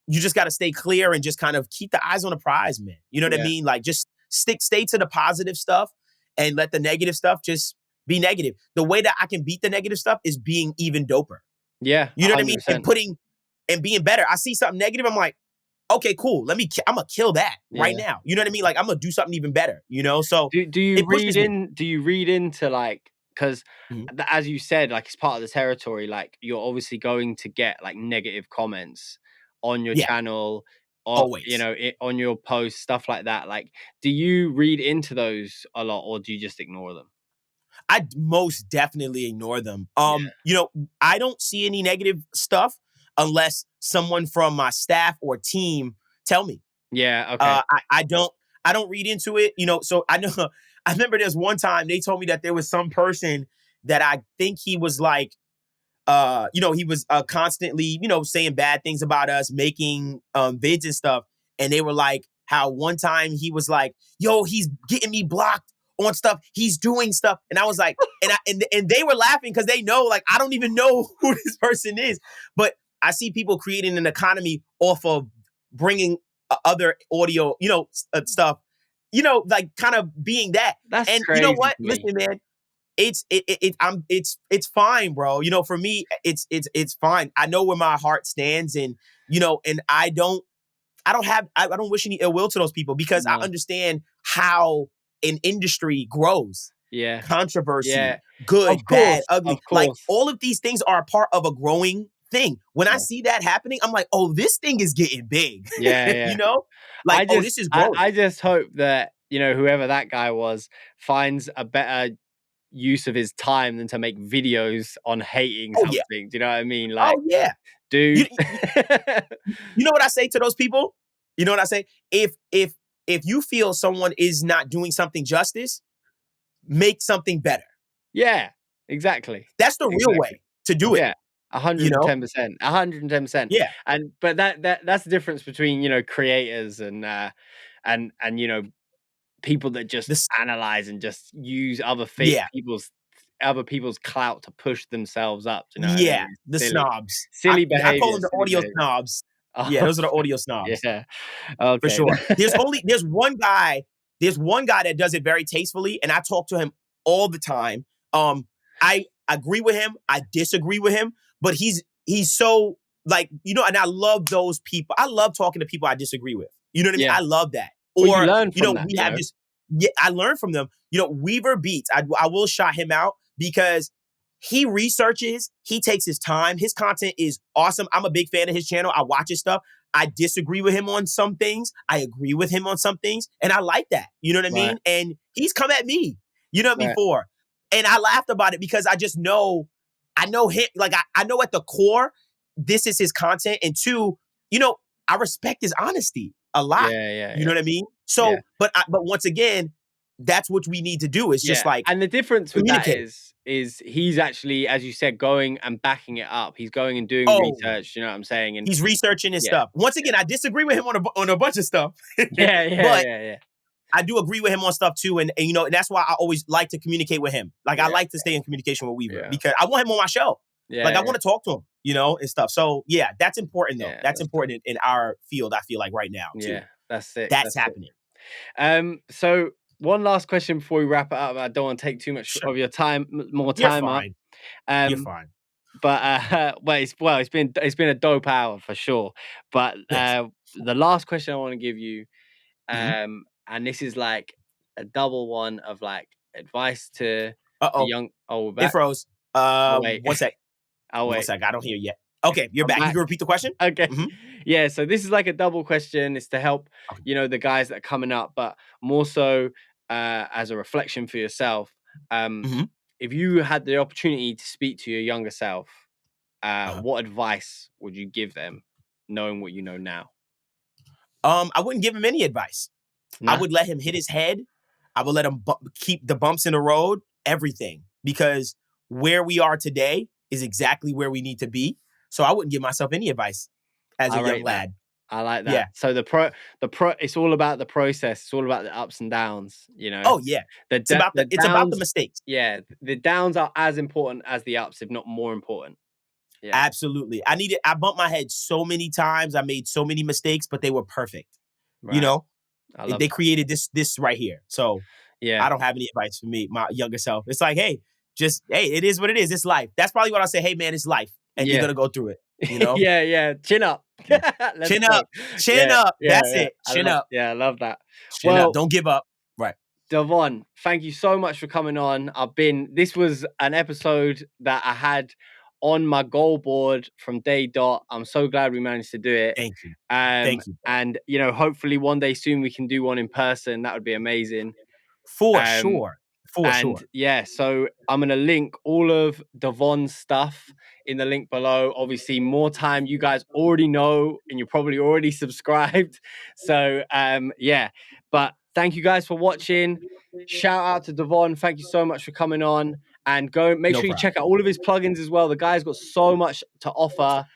you just got to stay clear and just kind of keep the eyes on the prize, man. You know what I yeah, mean? Like, just stay to the positive stuff and let the negative stuff just be negative. The way that I can beat the negative stuff is being even doper. yeah, You know what I mean? And 100%. being better. I see something negative, I'm like, okay, cool. I'm gonna kill that right Yeah. now. You know what I mean? Like, I'm gonna do something even better. So Do you it read pushes me. in? Do you read into, like, because Mhm. as you said, like, it's part of the territory. Like, you're obviously going to get like negative comments on your Yeah, channel, or always. on your posts, stuff like that. Like, do you read into those a lot, or do you just ignore them? I most definitely ignore them. Yeah, I don't see any negative stuff unless someone from my staff or team tell me. Yeah. Okay. I don't read into it, you know. So I know I remember there's one time they told me that there was some person that I think he was like, you know, he was constantly, you know, saying bad things about us, making vids and stuff. And they were like, how one time he was like, yo, he's getting me blocked on stuff. He's doing stuff. And I was like, and they were laughing because they know, like, I don't even know who this person is. But I see people creating an economy off of bringing other audio, you know, stuff, you know, like kind of being that. That's And you know crazy what? to me. Listen, man, it's fine, bro. You know, for me, it's fine. I know where my heart stands, and you know, and I don't wish any ill will to those people because I No. understand how an industry grows. Yeah. Controversy, Yeah. Of good, bad, course. ugly. Of Like course. all of these things are a part of a growing thing. When I Yeah. see that happening, I'm like, oh, this thing is getting big. Yeah. You Yeah. know? Like, oh, this is growing. I just hope that, you know, whoever that guy was finds a better use of his time than to make videos on hating Oh yeah. something. Do you know what I mean? Like, Oh yeah. You, dude. you know what I say to those people? You know what I say? If you feel someone is not doing something justice, make something better. Yeah, exactly. That's the real Exactly. way to do it. Yeah. You know? 110%. 110%. Yeah. And but that's the difference between, you know, creators and you know, people that just This. analyze and just use Yeah. other people's clout to push themselves up. Do you know what I Yeah. mean? The Silly. snobs. Silly I call behavior. them the Silly audio behavior. snobs. Yeah, Oh, those are the audio snobs yeah. for Okay. sure. There's one guy. There's one guy that does it very tastefully, and I talk to him all the time. I agree with him. I disagree with him, but he's so like, you know, and I love those people. I love talking to people I disagree with. You know what I mean? Yeah. I love that. Well, you Or learn you from know, that, we you have know? this. Yeah, I learned from them. You know, Weaver Beats. I will shout him out because he researches. He takes his time. His content is awesome. I'm a big fan of his channel. I watch his stuff. I disagree with him on some things. I agree with him on some things. And I like that. You know what I Right. mean? And he's come at me, you know, Right. before. And I laughed about it because I just know, I know him. Like, I know at the core, this is his content. And two, you know, I respect his honesty a lot. Yeah, yeah, You yeah. know what I mean? Yeah. So, but once again, that's what we need to do is just Yeah, like and the difference with that communicate. is he's actually, as you said, going and backing it up. He's going and doing Oh, research, you know what I'm saying? And he's researching his yeah. stuff. Once again, I disagree with him on a bunch of stuff, Yeah, yeah, but yeah, yeah. I do agree with him on stuff too. And you know, and that's why I always like to communicate with him. Like I Yeah, like to stay in communication with Weaver yeah. because I want him on my show. Like Yeah, I yeah, want to talk to him, you know, and stuff. So yeah, that's important though. yeah, That's that's dope. important in our field. I feel like right now too. Yeah, that's sick, That's that's sick. happening. So one last question before we wrap it up. I don't want to take too much Sure, of your time, more you're time up. fine. You're Um, fine. but it's been a dope hour for sure. But Thanks. the last question I want to give you, Mm-hmm. and this is like a double one of like advice to Uh the oh, young. Oh, we're it back. froze. Oh wait, One sec. oh One wait, sec. I don't hear you yet. Okay, you're I'm back. You back. can repeat the question. Okay, Mm-hmm. yeah. So this is like a double question. It's to help, Okay. you know, the guys that are coming up, but more so as a reflection for yourself. Um, Mm-hmm. if you had the opportunity to speak to your younger self, Uh-huh. what advice would you give them, knowing what you know now? I wouldn't give him any advice. I Nah. would let him hit his head. I would let him keep the bumps in the road, everything, because where we are today is exactly where we need to be. So I wouldn't give myself any advice as I a young rate that. lad. I like that. Yeah. So it's all about the process. It's all about the ups and downs, you know. Oh yeah. The It's about the downs, mistakes. yeah, the downs are as important as the ups, if not more important. Yeah, Absolutely. I bumped my head so many times. I made so many mistakes, but they were perfect. You right. know, I love they that. created this right here. So Yeah. I don't have any advice for me, my younger self. It's like, hey, just hey, it is what it is. It's life. That's probably what I say. Hey man, it's life. And you're Yeah. gonna go through it, you know? Yeah, yeah. Chin up. Yeah. Let's Chin go. up. Chin Yeah, up. yeah, That's yeah. it. Chin up. I love that. Chin up. Well, Don't give up. Right. Devon, thank you so much for coming on. This was an episode that I had on my goal board from day dot. I'm so glad we managed to do it. Thank you. Thank you. And you know, hopefully one day soon we can do one in person. That would be amazing. For Um, sure. For And sure. yeah, so I'm going to link all of DEVVON's stuff in the link below. Obviously, more time you guys already know, and you're probably already subscribed. So yeah, but thank you guys for watching. Shout out to DEVVON. Thank you so much for coming on, and go make sure you check out all of his plugins as well. The guy's got so much to offer.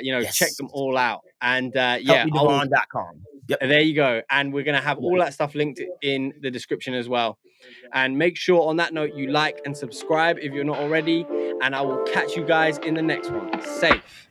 You know, check Yes. them all out. And yeah, Helpmedevon.com. Yep. there you go. And we're going to have all that stuff linked in the description as well. And make sure on that note, you like and subscribe if you're not already. And I will catch you guys in the next one. Safe.